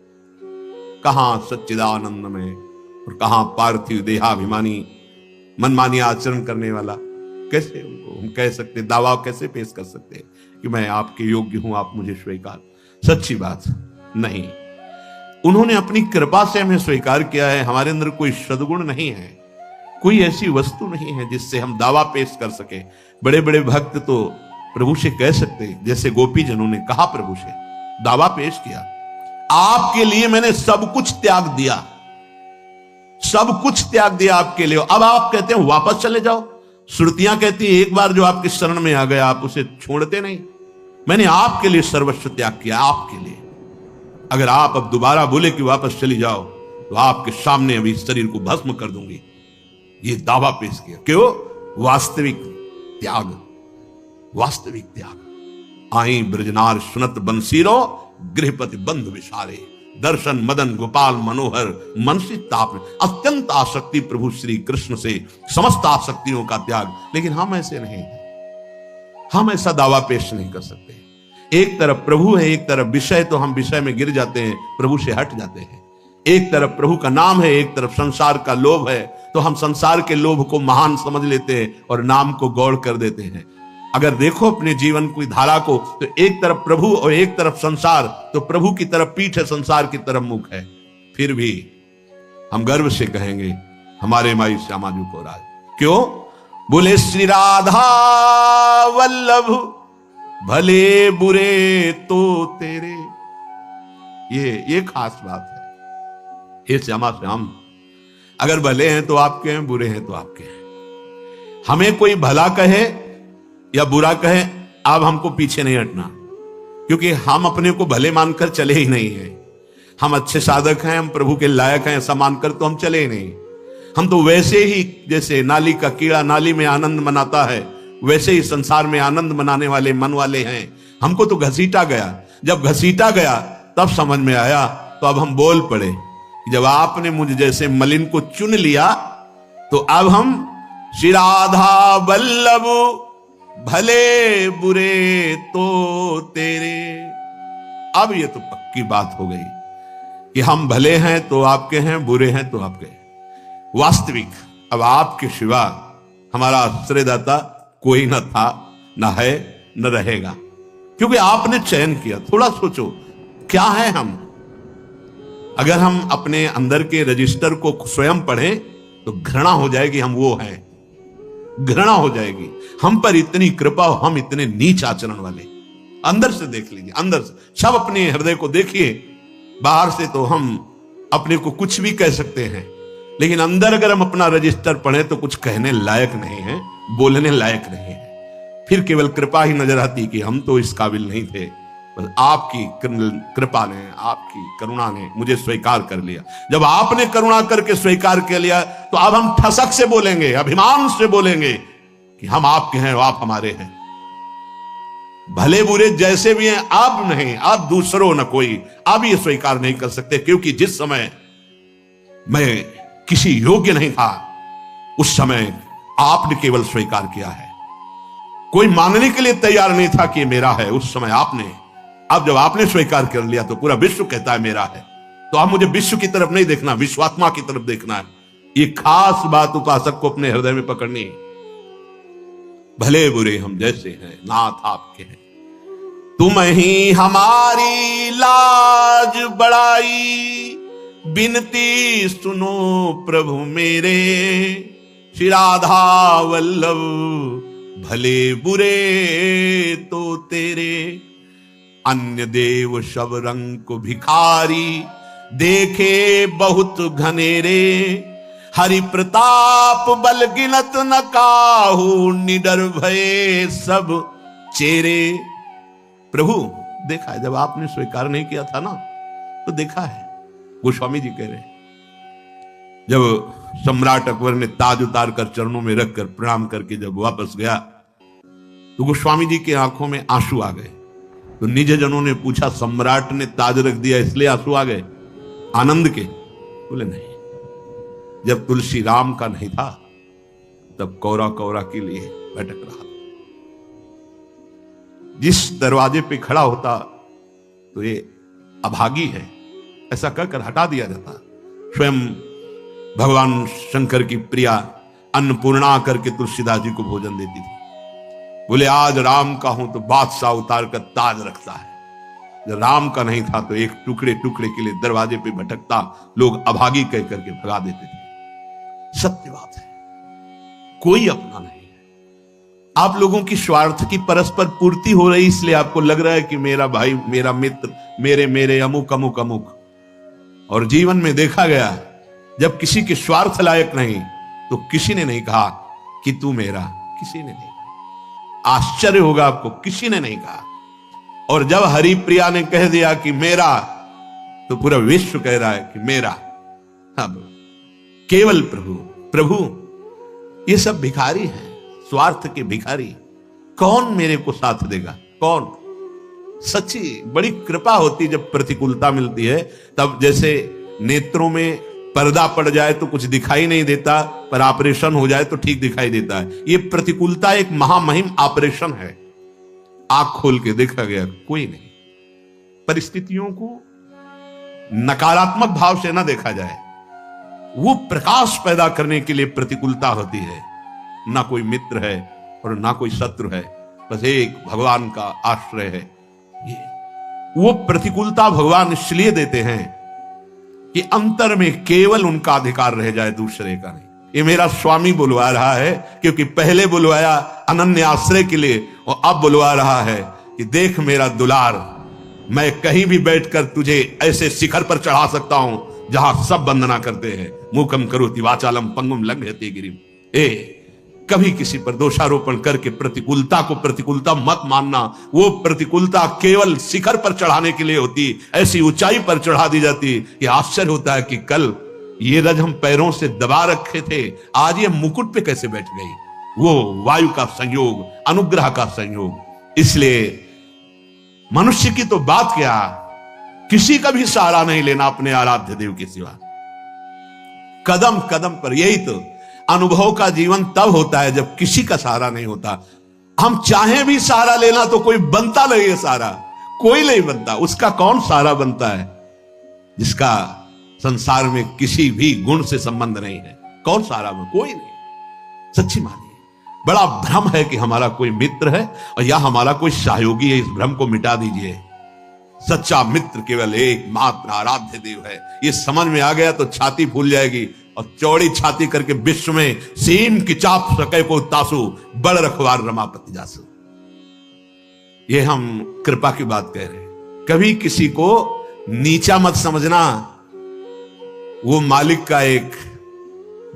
कहां सच्चिदानंद में और कहां पार्थिव देहाभिमानी मनमानी आचरण करने वाला। कैसे उनको हम कह सकते, दावा कैसे पेश कर सकते कि मैं आपके योग्य हूं, आप मुझे स्वीकार। सच्ची बात नहीं, उन्होंने अपनी कृपा से हमें स्वीकार किया है। हमारे अंदर कोई सद्गुण नहीं है, कोई ऐसी वस्तु नहीं है जिससे हम दावा पेश कर सके। बड़े बड़े भक्त तो प्रभु से कह सकते, जैसे गोपी जनों ने कहा प्रभु से, दावा पेश किया आपके लिए मैंने सब कुछ त्याग दिया, सब कुछ त्याग दिया आपके लिए। अब आप कहते हैं वापस चले जाओ। श्रुतियां कहती है एक बार जो आपके शरण में आ गया आप उसे छोड़ते नहीं। मैंने आपके लिए सर्वस्व त्याग किया, आपके लिए। अगर आप अब दोबारा बोले कि वापस चली जाओ तो आपके सामने अभी शरीर को भस्म कर दूंगी। ये दावा पेश किया। क्यों? वास्तविक त्याग, वास्तविक त्याग। आई ब्रजनार सुनत बंसीरो, गृहपति बंधु विसारे, दर्शन मदन गोपाल मनोहर मनसी ताप। अत्यंत आसक्ति प्रभु श्री कृष्ण से, समस्त आसक्तियों का त्याग। लेकिन हम ऐसे नहीं, हम ऐसा दावा पेश नहीं कर सकते। एक तरफ प्रभु है, एक तरफ विषय, तो हम विषय में गिर जाते हैं, प्रभु से हट जाते हैं। एक तरफ प्रभु का नाम है, एक तरफ संसार का लोभ है, तो हम संसार के लोभ को महान समझ लेते हैं और नाम को गौड़ कर देते हैं। अगर देखो अपने जीवन की धारा को, तो एक तरफ प्रभु और एक तरफ संसार, तो प्रभु की तरफ पीठ है, संसार की तरफ मुख है। फिर भी हम गर्व से कहेंगे हमारे माई श्यामा जी को राज। क्यों? बोले श्री राधा वल्लभ भले बुरे तो तेरे। ये खास बात है। हे श्यामा श्याम, अगर भले हैं तो आपके हैं, बुरे हैं तो आपके हैं। हमें कोई भला कहे या बुरा कहे, अब हमको पीछे नहीं हटना, क्योंकि हम अपने को भले मानकर चले ही नहीं हैं। हम अच्छे साधक हैं, हम प्रभु के लायक हैं, ऐसा मानकर तो हम चले ही नहीं। हम तो वैसे ही जैसे नाली का कीड़ा नाली में आनंद मनाता है, वैसे ही संसार में आनंद मनाने वाले मन वाले हैं। हमको तो घसीटा गया, जब घसीटा गया तब समझ में आया, तो अब हम बोल पड़े। जब आपने मुझे जैसे मलिन को चुन लिया, तो अब हम श्री राधा वल्लभ भले बुरे तो तेरे। अब ये तो पक्की बात हो गई कि हम भले हैं तो आपके हैं, बुरे हैं तो आपके हैं। वास्तविक अब आपके सिवा हमारा आश्रयदाता कोई न था, न है, न रहेगा, क्योंकि आपने चयन किया। थोड़ा सोचो क्या है हम। अगर हम अपने अंदर के रजिस्टर को स्वयं पढ़ें तो घृणा हो जाएगी, हम वो हैं, घृणा हो जाएगी। हम पर इतनी कृपा, हम इतने नीच आचरण वाले। अंदर से देख लीजिए, अंदर से सब अपने हृदय को देखिए। बाहर से तो हम अपने को कुछ भी कह सकते हैं, लेकिन अंदर अगर हम अपना रजिस्टर पढ़ें तो कुछ कहने लायक नहीं है, बोलने लायक नहीं है। फिर केवल कृपा ही नजर आती कि हम तो इस काबिल नहीं थे, बस आपकी कृपा ने, आपकी करुणा ने मुझे स्वीकार कर लिया। जब आपने करुणा करके स्वीकार कर लिया, तो अब हम ठसक से बोलेंगे, अभिमान से बोलेंगे कि हम आपके हैं, आप हमारे हैं। भले बुरे जैसे भी हैं, अब नहीं, अब दूसरों न कोई, अब ये स्वीकार नहीं कर सकते। क्योंकि जिस समय मैं किसी योग्य नहीं था, उस समय आपने केवल स्वीकार किया है। कोई मानने के लिए तैयार नहीं था कि मेरा है, उस समय आपने। अब जब आपने स्वीकार कर लिया तो पूरा विश्व कहता है मेरा है। तो आप मुझे विश्व की तरफ नहीं देखना, विश्वात्मा की तरफ देखना है। ये खास बात उपासक को अपने हृदय में पकड़नी है। भले बुरे हम जैसे हैं, नाथ आपके हैं। तुम ही हमारी लाज बड़ाई, बिनती सुनो प्रभु मेरे। श्री राधा वल्लभ भले बुरे तो तेरे। अन्य देव सब रंग को भिखारी, देखे बहुत घनेरे। हरि प्रताप बल गिनत न काहू, निडर भये सब चेरे। प्रभु देखा है, जब आपने स्वीकार नहीं किया था ना, तो देखा है। गोस्वामी जी कह रहे हैं, जब सम्राट अकबर ने ताज उतार कर चरणों में रखकर प्रणाम करके जब वापस गया, तो गोस्वामी जी की आंखों में आंसू आ गए। तो निज जनों ने पूछा, सम्राट ने ताज रख दिया इसलिए आंसू आ गए आनंद के? बोले नहीं, जब तुलसी राम का नहीं था तब कौरा कौरा के लिए भटक रहा था। जिस दरवाजे पे खड़ा होता तो ये अभागी है, ऐसा कहकर हटा दिया जाता। स्वयं भगवान शंकर की प्रिया अन्नपूर्णा करके तुलसीदास जी को भोजन देती थी। बोले आज राम का हूं तो बादशाह उतार कर ताज रखता है, जब राम का नहीं था तो एक टुकड़े टुकड़े के लिए दरवाजे पे भटकता, लोग अभागी कह करके भगा देते थे। सत्य बात है, कोई अपना नहीं है। आप लोगों की स्वार्थ की परस्पर पूर्ति हो रही, इसलिए आपको लग रहा है कि मेरा भाई, मेरा मित्र, मेरे अमुक अमुक अमुक। और जीवन में देखा गया, जब किसी के स्वार्थ लायक नहीं तो किसी ने नहीं कहा कि तू मेरा, किसी ने नहीं कहा। आश्चर्य होगा आपको, किसी ने नहीं कहा। और जब हरिप्रिया ने कह दिया कि मेरा, तो पूरा विश्व कह रहा है कि मेरा। अब केवल प्रभु प्रभु, ये सब भिखारी हैं, स्वार्थ के भिखारी। कौन मेरे को साथ देगा? कौन? सच्ची बड़ी कृपा होती जब प्रतिकूलता मिलती है। तब जैसे नेत्रों में पर्दा पड़ जाए तो कुछ दिखाई नहीं देता, पर ऑपरेशन हो जाए तो ठीक दिखाई देता है। ये प्रतिकूलता एक महामहिम ऑपरेशन है। आंख खोल के देखा गया, कोई नहीं। परिस्थितियों को नकारात्मक भाव से ना देखा जाए, वो प्रकाश पैदा करने के लिए प्रतिकूलता होती है। ना कोई मित्र है और ना कोई शत्रु है, बस एक भगवान का आश्रय है। ये वो प्रतिकूलता भगवान इसलिए देते हैं कि अंतर में केवल उनका अधिकार रह जाए, दूसरे का नहीं। ये मेरा स्वामी बुलवा रहा है, क्योंकि पहले बुलवाया अनन्य आश्रय के लिए, और अब बुलवा रहा है कि देख मेरा दुलार, मैं कहीं भी बैठकर तुझे ऐसे शिखर पर चढ़ा सकता हूं जहां सब वंदना करते हैं। मूकम करोति वाचालम पंगुम लंघयते गिरिम। कभी किसी पर दोषारोपण करके प्रतिकूलता को प्रतिकूलता मत मानना। वो प्रतिकूलता केवल शिखर पर चढ़ाने के लिए होती, ऐसी ऊंचाई पर चढ़ा दी जाती। ये आश्चर्य होता है कि कल ये रज हम पैरों से दबा रखे थे, आज ये मुकुट पे कैसे बैठ गई? वो वायु का संयोग, अनुग्रह का संयोग। इसलिए मनुष्य की तो बात क्या, किसी का भी सहारा नहीं लेना अपने आराध्य देव के सिवा। कदम कदम पर, यही तो अनुभव का जीवन तब होता है जब किसी का सहारा नहीं होता। हम चाहे भी सहारा लेना तो कोई बनता नहीं है सहारा, कोई नहीं बनता। उसका कौन सहारा बनता है जिसका संसार में किसी भी गुण से संबंध नहीं है? कौन सहारा में? कोई नहीं। सच्ची मानिए, बड़ा भ्रम है कि हमारा कोई मित्र है और या हमारा कोई सहयोगी है। इस भ्रम को मिटा दीजिए। सच्चा मित्र केवल एक मात्र आराध्य देव है। ये समझ में आ गया तो छाती फूल जाएगी, और चौड़ी छाती करके विश्व में सीम की चाप सके को तासु, बड़ रखवार रमापति जासु। ये हम कृपा की बात कह रहे हैं। कभी किसी को नीचा मत समझना, वो मालिक का एक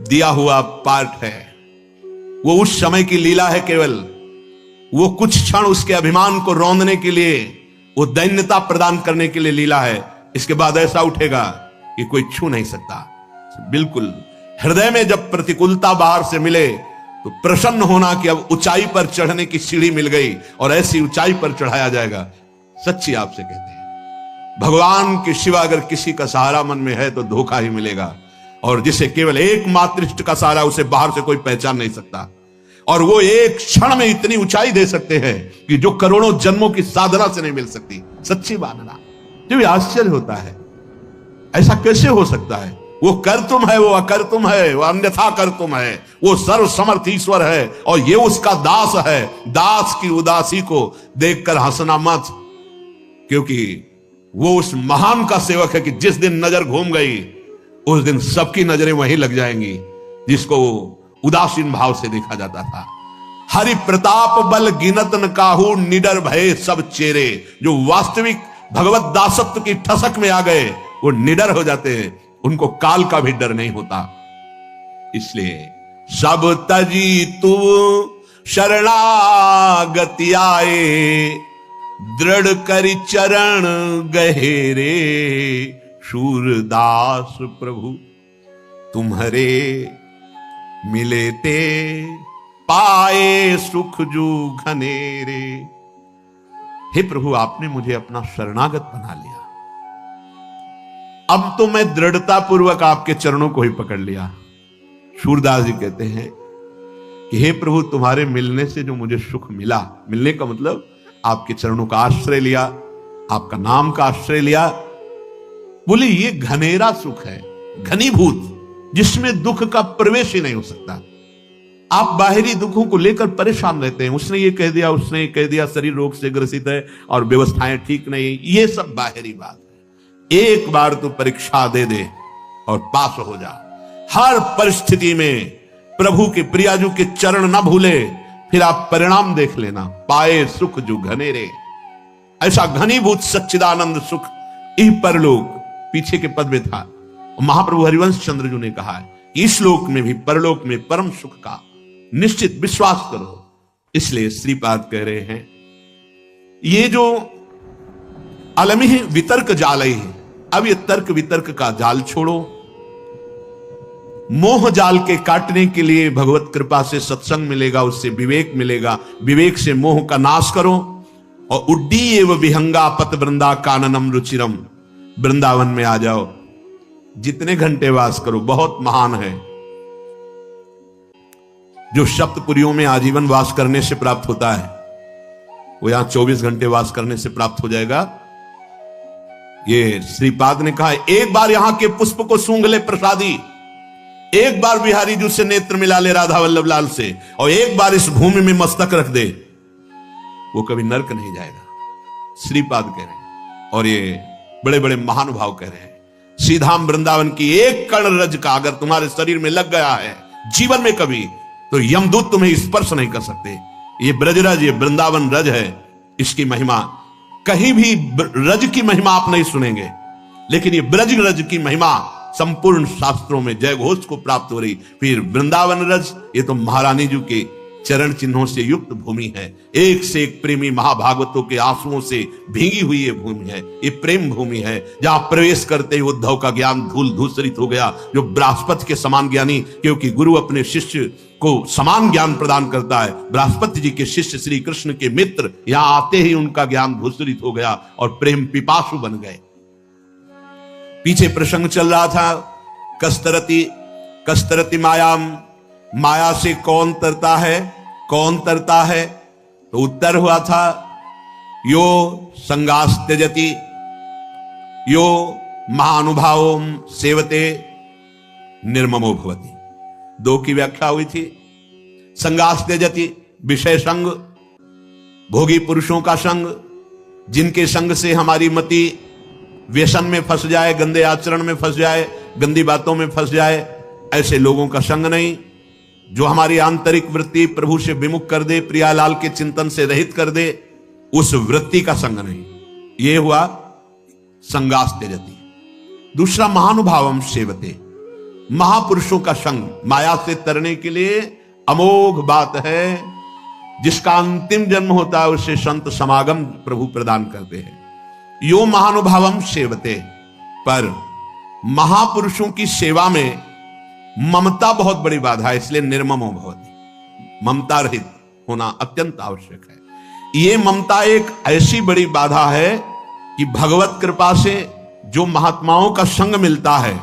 दिया हुआ पार्ट है। वो उस समय की लीला है केवल। वो कुछ क्षण उसके अभिमान को रौंदने के लिए, वो दैन्यता प्रदान करने के लिए लीला है। इसके बाद ऐसा उठेगा कि कोई छू नहीं सकता। बिल्कुल हृदय में जब प्रतिकूलता बाहर से मिले तो प्रसन्न होना कि अब ऊंचाई पर चढ़ने की सीढ़ी मिल गई और ऐसी ऊंचाई पर चढ़ाया जाएगा। सच्ची आपसे कहते हैं, भगवान के सिवा अगर किसी का सहारा मन में है तो धोखा ही मिलेगा। और जिसे केवल एकमात्र इष्ट का सहारा, उसे बाहर से कोई पहचान नहीं सकता, और वो एक क्षण में इतनी ऊंचाई दे सकते हैं कि जो करोड़ों जन्मों की साधना से नहीं मिल सकती। सच्ची बात जो भी आश्चर्य होता है, ऐसा कैसे हो सकता है? वो कर तुम है, वो अकर तुम है, वो अन्यथा कर तुम है, वो सर्व समर्थ ईश्वर है और ये उसका दास है। दास की उदासी को देखकर हंसना मत, क्योंकि वो उस महान का सेवक है कि जिस दिन नजर घूम गई उस दिन सबकी नजरें वहीं लग जाएंगी जिसको उदासीन भाव से देखा जाता था। हरि प्रताप बल गिनत न काहू, निडर भय सब चेरे। जो वास्तविक भगवत दासत्व की ठसक में आ गए वो निडर हो जाते हैं, उनको काल का भी डर नहीं होता। इसलिए सब तजी तू शरणागति आए, दृढ़ करि चरण गहेरे। शूरदास प्रभु तुम्हारे मिले ते, पाए सुख जू घनेरे। हे प्रभु, आपने मुझे अपना शरणागत बना लिया, अब तो मैं दृढ़ता पूर्वक आपके चरणों को ही पकड़ लिया। सूरदास जी कहते हैं कि हे प्रभु, तुम्हारे मिलने से जो मुझे सुख मिला, मिलने का मतलब आपके चरणों का आश्रय लिया, आपका नाम का आश्रय लिया, बोले ये घनेरा सुख है, घनीभूत, जिसमें दुख का प्रवेश ही नहीं हो सकता। आप बाहरी दुखों को लेकर परेशान रहते हैं, उसने ये कह दिया, उसने ये कह दिया, शरीर रोग से ग्रसित है और व्यवस्थाएं ठीक नहीं, ये सब बाहरी बात है। एक बार तो परीक्षा दे दे और पास हो जा। हर परिस्थिति में प्रभु के प्रियाजू के चरण ना भूले, फिर आप परिणाम देख लेना। पाए सुख जो घनेरे, ऐसा घनीभूत सच्चिदानंद सुख इह परलोक, पीछे के पद में था। महाप्रभु हरिवंश चंद्र जी ने कहा है कि इस लोक में भी परलोक में परम सुख का निश्चित विश्वास करो। इसलिए श्रीपाद कह रहे हैं, ये जो अलमिह वितर्क जाल है, अब ये तर्क वितर्क का जाल छोड़ो, मोह जाल के काटने के लिए भगवत कृपा से सत्संग मिलेगा, उससे विवेक मिलेगा, विवेक से मोह का नाश करो और उड्डी एवं विहंगा पत वृंदा काननम रुचिरम, वृंदावन में आ जाओ। जितने घंटे वास करो बहुत महान है। जो सप्तपुरियों में आजीवन वास करने से प्राप्त होता है, वो यहां 24 घंटे वास करने से प्राप्त हो जाएगा। ये श्रीपाद ने कहा, एक बार यहां के पुष्प को सूंघ ले प्रसादी, एक बार बिहारी जी से नेत्र मिला ले राधा वल्लभ लाल से, और एक बार इस भूमि में मस्तक रख दे, वो कभी नरक नहीं जाएगा। श्रीपाद कह रहे हैं, और ये बड़े बड़े महानुभाव कह रहे हैं, सीधाम वृंदावन की एक कण रज का अगर तुम्हारे शरीर में लग गया है जीवन में कभी, तो यमदूत तुम्हें स्पर्श नहीं कर सकते। ये ब्रजरज, ये वृंदावन रज है, इसकी महिमा कहीं भी रज की महिमा आप नहीं सुनेंगे, लेकिन ये ब्रज रज की महिमा संपूर्ण शास्त्रों में जय घोष को प्राप्त हो रही। फिर वृंदावन रज, ये तो महारानी जी के चरण चिन्हों से युक्त भूमि है, एक से एक प्रेमी महाभागवतों के आंसुओं से भीगी हुई ये भूमि है, ये प्रेम भूमि है, जहां प्रवेश करते ही उद्धव का ज्ञान धूल धूसरित हो गया। जो बृहस्पति के समान ज्ञानी, क्योंकि गुरु अपने शिष्य को समान ज्ञान प्रदान करता है, बृहस्पति जी के शिष्य श्री कृष्ण के मित्र यहां आते ही उनका ज्ञान धूसरित हो गया और प्रेम पिपासु बन गए। पीछे प्रसंग चल रहा था, कस्तरती कस्तरती मायाम, माया से कौन तरता है, कौन तरता है? तो उत्तर हुआ था, यो संगास त्यजति यो महानुभावो सेवते निर्ममो भवति। दो की व्याख्या हुई थी। संगास त्यजति, विषय संग, भोगी पुरुषों का संग, जिनके संग से हमारी मति व्यसन में फंस जाए, गंदे आचरण में फंस जाए, गंदी बातों में फंस जाए, ऐसे लोगों का संग नहीं। जो हमारी आंतरिक वृत्ति प्रभु से विमुख कर दे, प्रियालाल के चिंतन से रहित कर दे, उस वृत्ति का संग नहीं। यह हुआ संगास त्यजति। दूसरा महानुभावम सेवते, महापुरुषों का संग माया से तरने के लिए अमोघ बात है। जिसका अंतिम जन्म होता है उसे संत समागम प्रभु प्रदान करते हैं। यो महानुभावम सेवते, पर महापुरुषों की सेवा में ममता बहुत बड़ी बाधा है, इसलिए निर्ममो भवति, ममता रहित होना अत्यंत आवश्यक है। यह ममता एक ऐसी बड़ी बाधा है कि भगवत कृपा से जो महात्माओं का संग मिलता है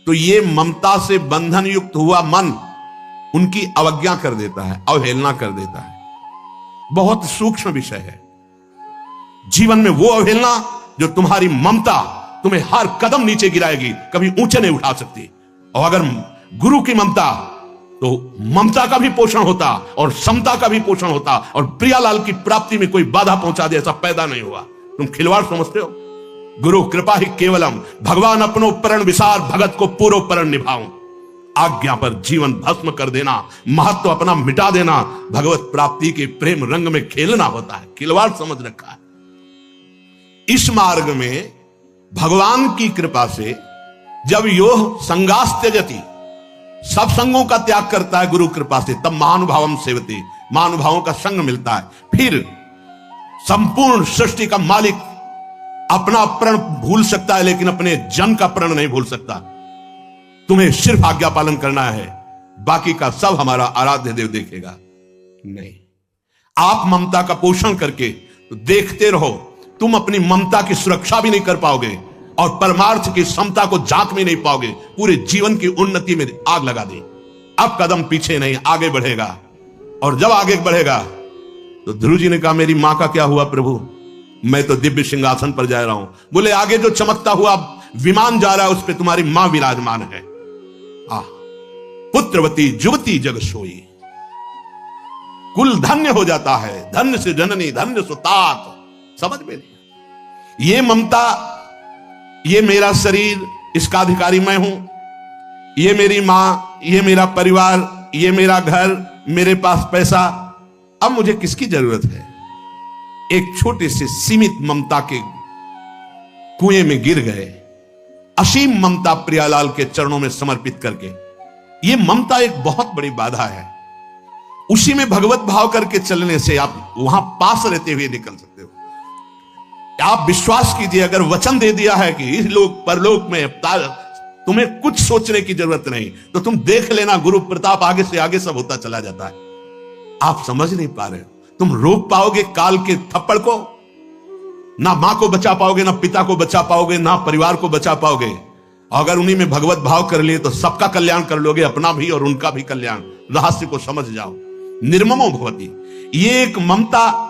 तो ये ममता से बंधन युक्त हुआ मन उनकी अवज्ञा कर देता है, अवहेलना कर देता है। बहुत सूक्ष्म विषय है। जीवन में वो अवहेलना जो तुम्हारी ममता तुम्हें हर कदम नीचे गिराएगी, कभी ऊंचे नहीं उठा सकती। और अगर गुरु की ममता, तो ममता का भी पोषण होता और समता का भी पोषण होता, और प्रियालाल की प्राप्ति में कोई बाधा पहुंचा दे ऐसा पैदा नहीं हुआ। तुम खिलवाड़ समझते हो? गुरु कृपा ही केवलम, भगवान अपनो प्रण विसार, भगत को पूर्व प्रण निभाऊं। आज्ञा पर जीवन भस्म कर देना, महत्व अपना मिटा देना, भगवत प्राप्ति के प्रेम रंग में खेलना होता है। खिलवाड़ समझ रखा है। इस मार्ग में भगवान की कृपा से जब योह संगास त्यजति, सब संगों का त्याग करता है गुरु कृपा से, तब महानुभावम सेवते, महानुभावों का संग मिलता है। फिर संपूर्ण सृष्टि का मालिक अपना प्रण भूल सकता है, लेकिन अपने जन का प्रण नहीं भूल सकता। तुम्हें सिर्फ आज्ञा पालन करना है, बाकी का सब हमारा आराध्य देव देखेगा। नहीं, आप ममता का पोषण करके देखते रहो। तुम अपनी ममता की सुरक्षा भी नहीं कर पाओगे और परमार्थ की समता को जांच में नहीं पाओगे। पूरे जीवन की उन्नति में आग लगा दी। अब कदम पीछे नहीं, आगे बढ़ेगा। और जब आगे बढ़ेगा तो ध्रुव जी ने कहा, मेरी मां का क्या हुआ प्रभु? मैं तो दिव्य सिंहासन पर जा रहा हूं। बोले, आगे जो चमकता हुआ विमान जा रहा है उस पर तुम्हारी मां विराजमान है। पुत्रवती जुवती जग सोई, कुल धन्य हो जाता है। धन्य से जननी, धन्य सुतात। समझ में नहीं। ये ममता, ये मेरा शरीर, इसका अधिकारी मैं हूं, ये मेरी मां, ये मेरा परिवार, ये मेरा घर, मेरे पास पैसा, अब मुझे किसकी जरूरत है? एक छोटे से सीमित ममता के कुएं में गिर गए। असीम ममता प्रियालाल के चरणों में समर्पित करके। यह ममता एक बहुत बड़ी बाधा है। उसी में भगवत भाव करके चलने से आप वहां पास रहते हुए निकल सकते हो। आप विश्वास कीजिए, अगर वचन दे दिया है कि इस लोक परलोक में तुम्हें कुछ सोचने की जरूरत नहीं, तो तुम देख लेना गुरु प्रताप आगे से आगे सब होता चला जाता है। आप समझ नहीं पा रहे हो। तुम रोक पाओगे काल के थप्पड़ को? ना मां को बचा पाओगे, ना पिता को बचा पाओगे, ना परिवार को बचा पाओगे। अगर उन्हीं में भगवत भाव कर लिए तो सबका कल्याण कर लोगे, अपना भी और उनका भी कल्याण। रहस्य को समझ जाओ। निर्ममो भवति, ये एक ममता,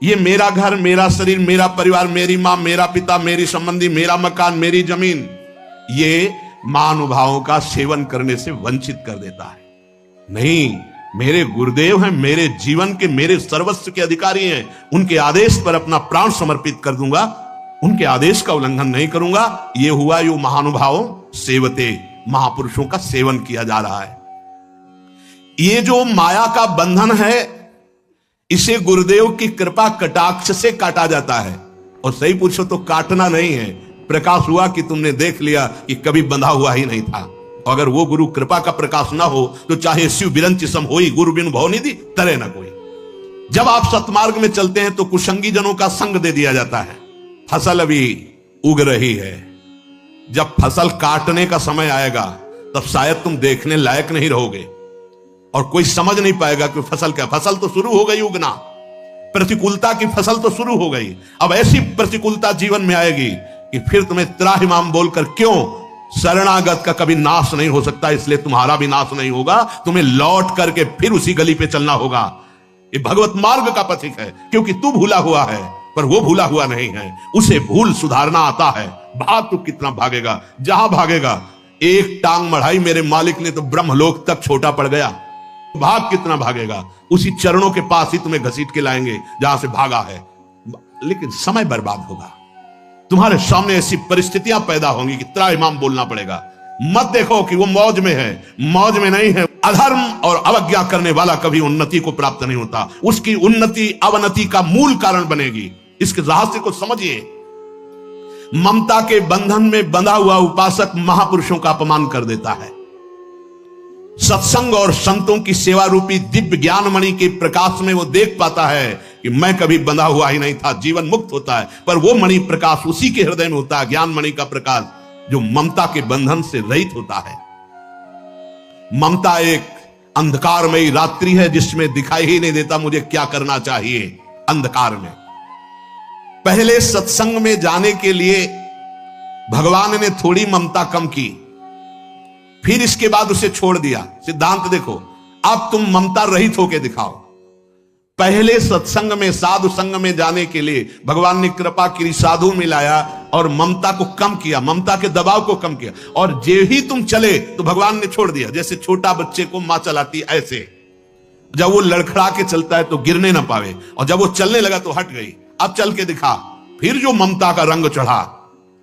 ये मेरा घर, मेरा शरीर, मेरा परिवार, मेरी मां, मेरा पिता, मेरी संबंधी, मेरा मकान, मेरी जमीन, ये महानुभावों का सेवन करने से वंचित कर देता है। नहीं, मेरे गुरुदेव हैं, मेरे जीवन के, मेरे सर्वस्व के अधिकारी हैं। उनके आदेश पर अपना प्राण समर्पित कर दूंगा, उनके आदेश का उल्लंघन नहीं करूंगा। ये हुआ यो महानुभावों सेवते, महापुरुषों का सेवन किया जा रहा है। ये जो माया का बंधन है, इसे गुरुदेव की कृपा कटाक्ष से काटा जाता है। और सही पूछो तो काटना नहीं है, प्रकाश हुआ कि तुमने देख लिया कि कभी बंधा हुआ ही नहीं था। अगर वो गुरु कृपा का प्रकाश ना हो तो चाहे शिव बिरंच सम होई, गुरु बिन भव निधि तरे ना कोई। जब आप सतमार्ग में चलते हैं तो कुसंगी जनों का संग दे दिया जाता है। फसल अभी उग रही है, जब फसल काटने का समय आएगा तब शायद तुम देखने लायक नहीं रहोगे और कोई समझ नहीं पाएगा कि फसल क्या। फसल तो शुरू हो गई उगना, प्रतिकूलता की फसल तो शुरू हो गई। अब ऐसी प्रतिकूलता जीवन में आएगी कि फिर तुम्हें त्राहिमाम बोलकर, क्यों? शरणागत का कभी नाश नहीं हो सकता, इसलिए तुम्हारा भी नाश नहीं होगा। तुम्हें लौट करके फिर उसी गली पे चलना होगा। ये भगवत मार्ग का पथिक है, क्योंकि तू भूला हुआ है पर वो भूला हुआ नहीं है। उसे भूल सुधारना आता है। भाग तो कितना भागेगा? जहां भागेगा, एक टांग बढ़ाई मेरे मालिक ने तो ब्रह्मलोक तक छोटा पड़ गया। भाग कितना भागेगा? उसी चरणों के पास ही तुम्हें घसीट के लाएंगे जहां से भागा है। लेकिन समय बर्बाद होगा। तुम्हारे सामने ऐसी परिस्थितियां पैदा होंगी कि त्राहिमाम बोलना पड़ेगा। मत देखो कि वो मौज में है, मौज में नहीं है। अधर्म और अवज्ञा करने वाला कभी उन्नति को प्राप्त नहीं होता। उसकी उन्नति अवनति का मूल कारण बनेगी। इसके रहस्य को समझिए। ममता के बंधन में बंधा हुआ उपासक महापुरुषों का अपमान कर देता है। सत्संग और संतों की सेवा रूपी दिव्य ज्ञान मणि के प्रकाश में वो देख पाता है कि मैं कभी बंधा हुआ ही नहीं था, जीवन मुक्त होता है। पर वो मणि प्रकाश उसी के हृदय में होता है, ज्ञान मणि का प्रकाश, जो ममता के बंधन से रहित होता है। ममता एक अंधकारमयी रात्रि है जिसमें दिखाई ही नहीं देता मुझे क्या करना चाहिए। अंधकार में पहले सत्संग में जाने के लिए भगवान ने थोड़ी ममता कम की, फिर इसके बाद उसे छोड़ दिया। सिद्धांत देखो, अब तुम ममता रहित होकर दिखाओ। पहले सत्संग में, साधु संग में जाने के लिए भगवान ने कृपा की, साधु मिलाया और ममता को कम किया, ममता के दबाव को कम किया। और जे ही तुम चले तो भगवान ने छोड़ दिया। जैसे छोटा बच्चे को मां चलाती, ऐसे जब वो लड़खड़ा के चलता है तो गिरने ना पावे, और जब वो चलने लगा तो हट गई, अब चल के दिखा। फिर जो ममता का रंग चढ़ा,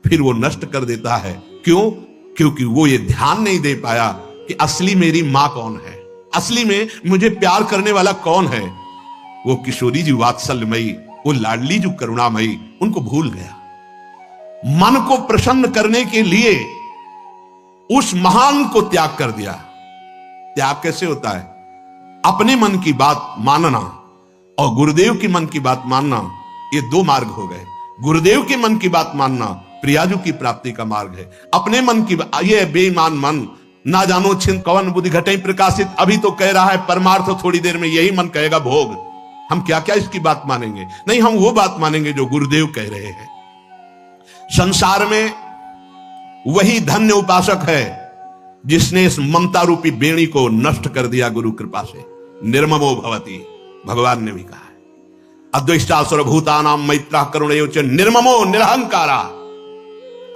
फिर वो नष्ट कर देता है। क्यों? क्योंकि वो ये ध्यान नहीं दे पाया कि असली मेरी मां कौन है, असली में मुझे प्यार करने वाला कौन है। वो किशोरी जी वात्सल्यमयी, वो लाडली जो करुणामयी, उनको भूल गया। मन को प्रसन्न करने के लिए उस महान को त्याग कर दिया। त्याग कैसे होता है? अपने मन की बात मानना और गुरुदेव की मन की बात मानना, ये दो मार्ग हो गए। गुरुदेव के मन की बात मानना प्रियाजू की प्राप्ति का मार्ग है। अपने मन की, ये बेईमान मन, ना जानो छिन कवन बुद्धि घटे प्रकाशित, अभी तो कह रहा है परमार्थ, थोड़ी देर में यही मन कहेगा भोग। हम क्या क्या इसकी बात मानेंगे? नहीं, हम वो बात मानेंगे जो गुरुदेव कह रहे हैं। संसार में वही धन्य उपासक है जिसने इस ममता रूपी बेड़ी को नष्ट कर दिया गुरु कृपा से। निर्ममो भवति, भगवान ने भी कहा है। अद्वैष्टा सर्वभूतानां मैत्रः करुणैव च निर्ममो निरहंकारा।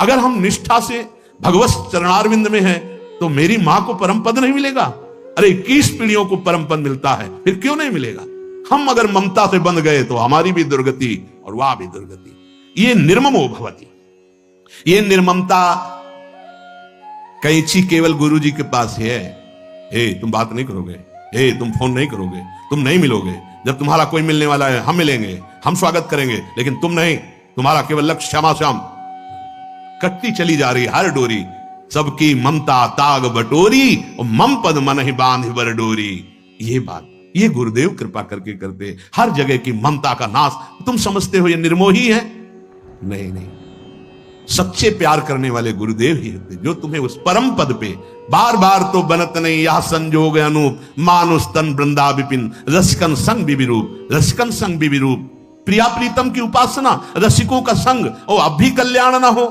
अगर हम निष्ठा से भगवत चरणारविंद में हैं तो मेरी मां को परम पद नहीं मिलेगा? अरे 21 पीढ़ियों को परम पद मिलता है, फिर क्यों नहीं मिलेगा? हम अगर ममता से बंध गए तो हमारी भी दुर्गति और वह भी दुर्गति। ये निर्ममो भवति। ये निर्ममता कैंची केवल गुरु जी के पास है। तुम बात नहीं करोगे, तुम फोन नहीं करोगे, तुम नहीं मिलोगे। जब तुम्हारा कोई मिलने वाला है, हम मिलेंगे, हम स्वागत करेंगे, लेकिन तुम नहीं। तुम्हारा केवल लक्ष्य श्यामा श्याम। कटती चली जा रही हर डोरी, सबकी ममता ताग बटोरी, और मम पद मन ही बांध बर डोरी। ये बात ये गुरुदेव कृपा करके करते। हर जगह की ममता का नाश। तुम समझते हो ये निर्मोही है? नहीं नहीं, सच्चे प्यार करने वाले गुरुदेव ही होते, जो तुम्हें उस परम पद पे बार बार तो बनत नहीं यह संजोग अनूप, मानुष तन वृंदा विपिन, रसिकन संग विरूप, रसिकन संग विरूप। प्रिया प्रीतम की उपासना, रसिकों का संग, और अब भी कल्याण ना हो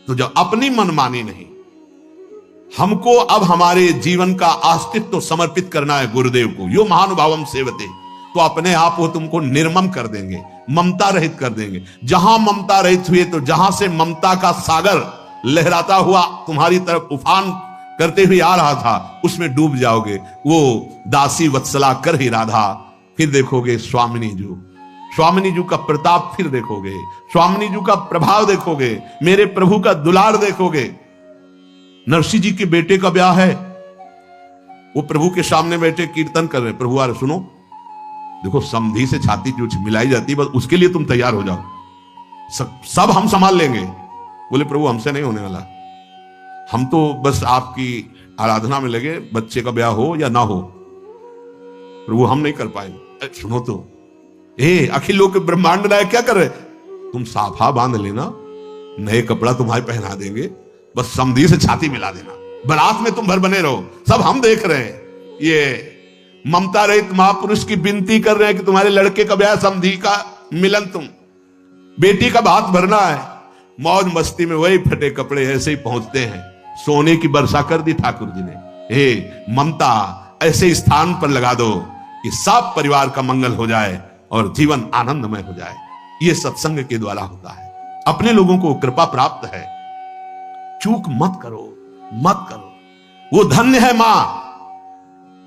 तो जब अपनी मनमानी नहीं, हमको अब हमारे जीवन का अस्तित्व समर्पित करना है गुरुदेव को। यो महानुभावम सेवते, तो अपने आप वो तुमको निर्मम कर देंगे, ममता रहित कर देंगे। जहां ममता रहित हुए तो जहां से ममता का सागर लहराता हुआ तुम्हारी तरफ उफान करते हुए आ रहा था, उसमें डूब जाओगे। वो दासी वत्सला कर ही राधा, फिर देखोगे स्वामिनी जू, स्वामिनी जू का प्रताप फिर देखोगे, स्वामिनी जू का प्रभाव देखोगे, मेरे प्रभु का दुलार देखोगे। नरसिंह जी के बेटे का ब्याह है, वो प्रभु के सामने बैठे कीर्तन कर रहे, प्रभु आ सुनो। देखो, समधी से छाती जो मिलाई जाती है, बस उसके लिए तुम तैयार हो जाओ, सब हम संभाल लेंगे। बोले प्रभु हमसे नहीं होने वाला, हम तो बस आपकी आराधना में लगे, बच्चे का ब्याह हो या ना हो। प्रभु हम नहीं कर पाएंगे। सुनो तो, अखिल लोक ब्रह्मांड नायक क्या कर रहे? तुम साफा बांध लेना, नए कपड़ा तुम्हारे पहना देंगे, बस समधी से छाती मिला देना, बारात में तुम भर बने रहो, सब हम देख रहे हैं। ये ममता रहित महापुरुष की विनती कर रहे हैं कि तुम्हारे लड़के का ब्याह, समधी का मिलन, तुम बेटी का भात भरना है। मौज मस्ती में वही फटे कपड़े ऐसे ही पहुंचते हैं। सोने की वर्षा कर दी ठाकुर जी ने। ममता ऐसे स्थान पर लगा दो कि सब परिवार का मंगल हो जाए और जीवन आनंदमय हो जाए। यह सत्संग के द्वारा होता है। अपने लोगों को कृपा प्राप्त है, चूक मत करो, मत करो। वो धन्य है मां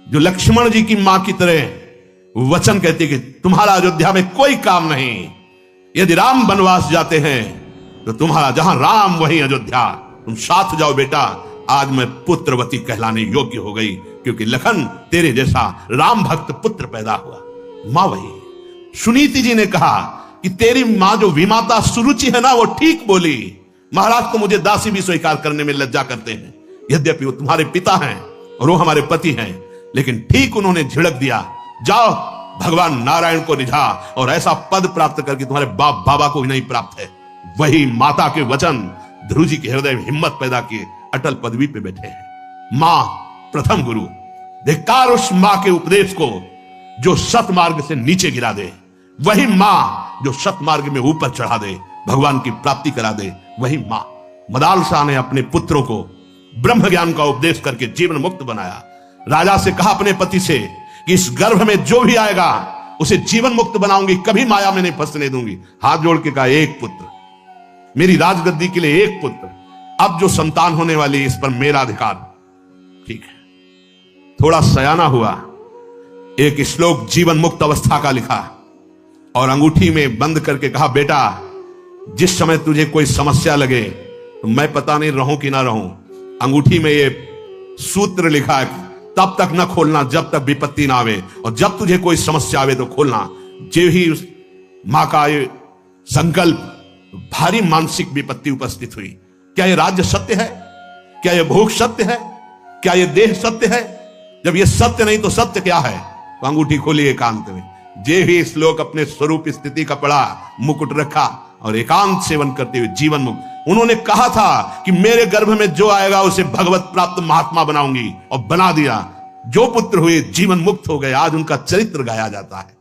जो लक्ष्मण जी की मां की तरह वचन कहती कि तुम्हारा अयोध्या में कोई काम नहीं, यदि राम वनवास जाते हैं तो तुम्हारा जहां राम वहीं अयोध्या, तुम साथ जाओ बेटा। आज मैं पुत्रवती कहलाने योग्य हो गई, क्योंकि लखन तेरे जैसा राम भक्त पुत्र पैदा हुआ। मां वही। सुनीति जी ने कहा कि तेरी मां जो विमाता सुरुचि है ना, वो ठीक बोली। महाराज तो मुझे दासी भी स्वीकार करने में लज्जा करते हैं, यद्यपि वो तुम्हारे पिता हैं और वो हमारे पति हैं, लेकिन ठीक उन्होंने झिड़क दिया, जाओ भगवान नारायण को रिझा और ऐसा पद प्राप्त करके तुम्हारे बाप बाबा को भी नहीं प्राप्त है। वही माता के वचन ध्रुव जी के हृदय में हिम्मत पैदा किए, अटल पदवी पे बैठे हैं। मां प्रथम गुरु। धिक्कार उस मां के उपदेश को जो सतमार्ग से नीचे गिरा दे, वही मां जो सतमार्ग में ऊपर चढ़ा दे, भगवान की प्राप्ति करा दे, वही मां। मदाल शाह ने अपने पुत्रों को ब्रह्म ज्ञान का उपदेश करके जीवन मुक्त बनाया। राजा से कहा अपने पति से कि इस गर्भ में जो भी आएगा उसे जीवन मुक्त बनाऊंगी, कभी माया में नहीं फंसने दूंगी। हाथ जोड़ के कहा एक पुत्र, मेरी राजगद्दी के लिए एक पुत्र, अब जो संतान होने वाली इस पर मेरा अधिकार। ठीक है, थोड़ा सयाना हुआ, एक श्लोक जीवन मुक्त अवस्था का लिखा और अंगूठी में बंद करके कहा बेटा जिस समय तुझे कोई समस्या लगे तो मैं पता नहीं रहूं कि ना रहूं, अंगूठी में ये सूत्र लिखा है तब तक न खोलना जब तक विपत्ति ना आवे, और जब तुझे कोई समस्या आवे तो खोलना। जे ही उस मां का ये संकल्प, भारी मानसिक विपत्ति उपस्थित हुई। क्या ये राज्य सत्य है? क्या ये भोग सत्य है? क्या ये देह सत्य है? जब ये सत्य नहीं तो सत्य क्या है? तो अंगूठी खोली एकांत में। जे ही श्लोक अपने स्वरूप स्थिति का पड़ा, मुकुट रखा और एकांत सेवन करते हुए जीवन मुक्त। उन्होंने कहा था कि मेरे गर्भ में जो आएगा उसे भगवत प्राप्त महात्मा बनाऊंगी, और बना दिया। जो पुत्र हुए जीवन मुक्त हो गए। आज उनका चरित्र गाया जाता है।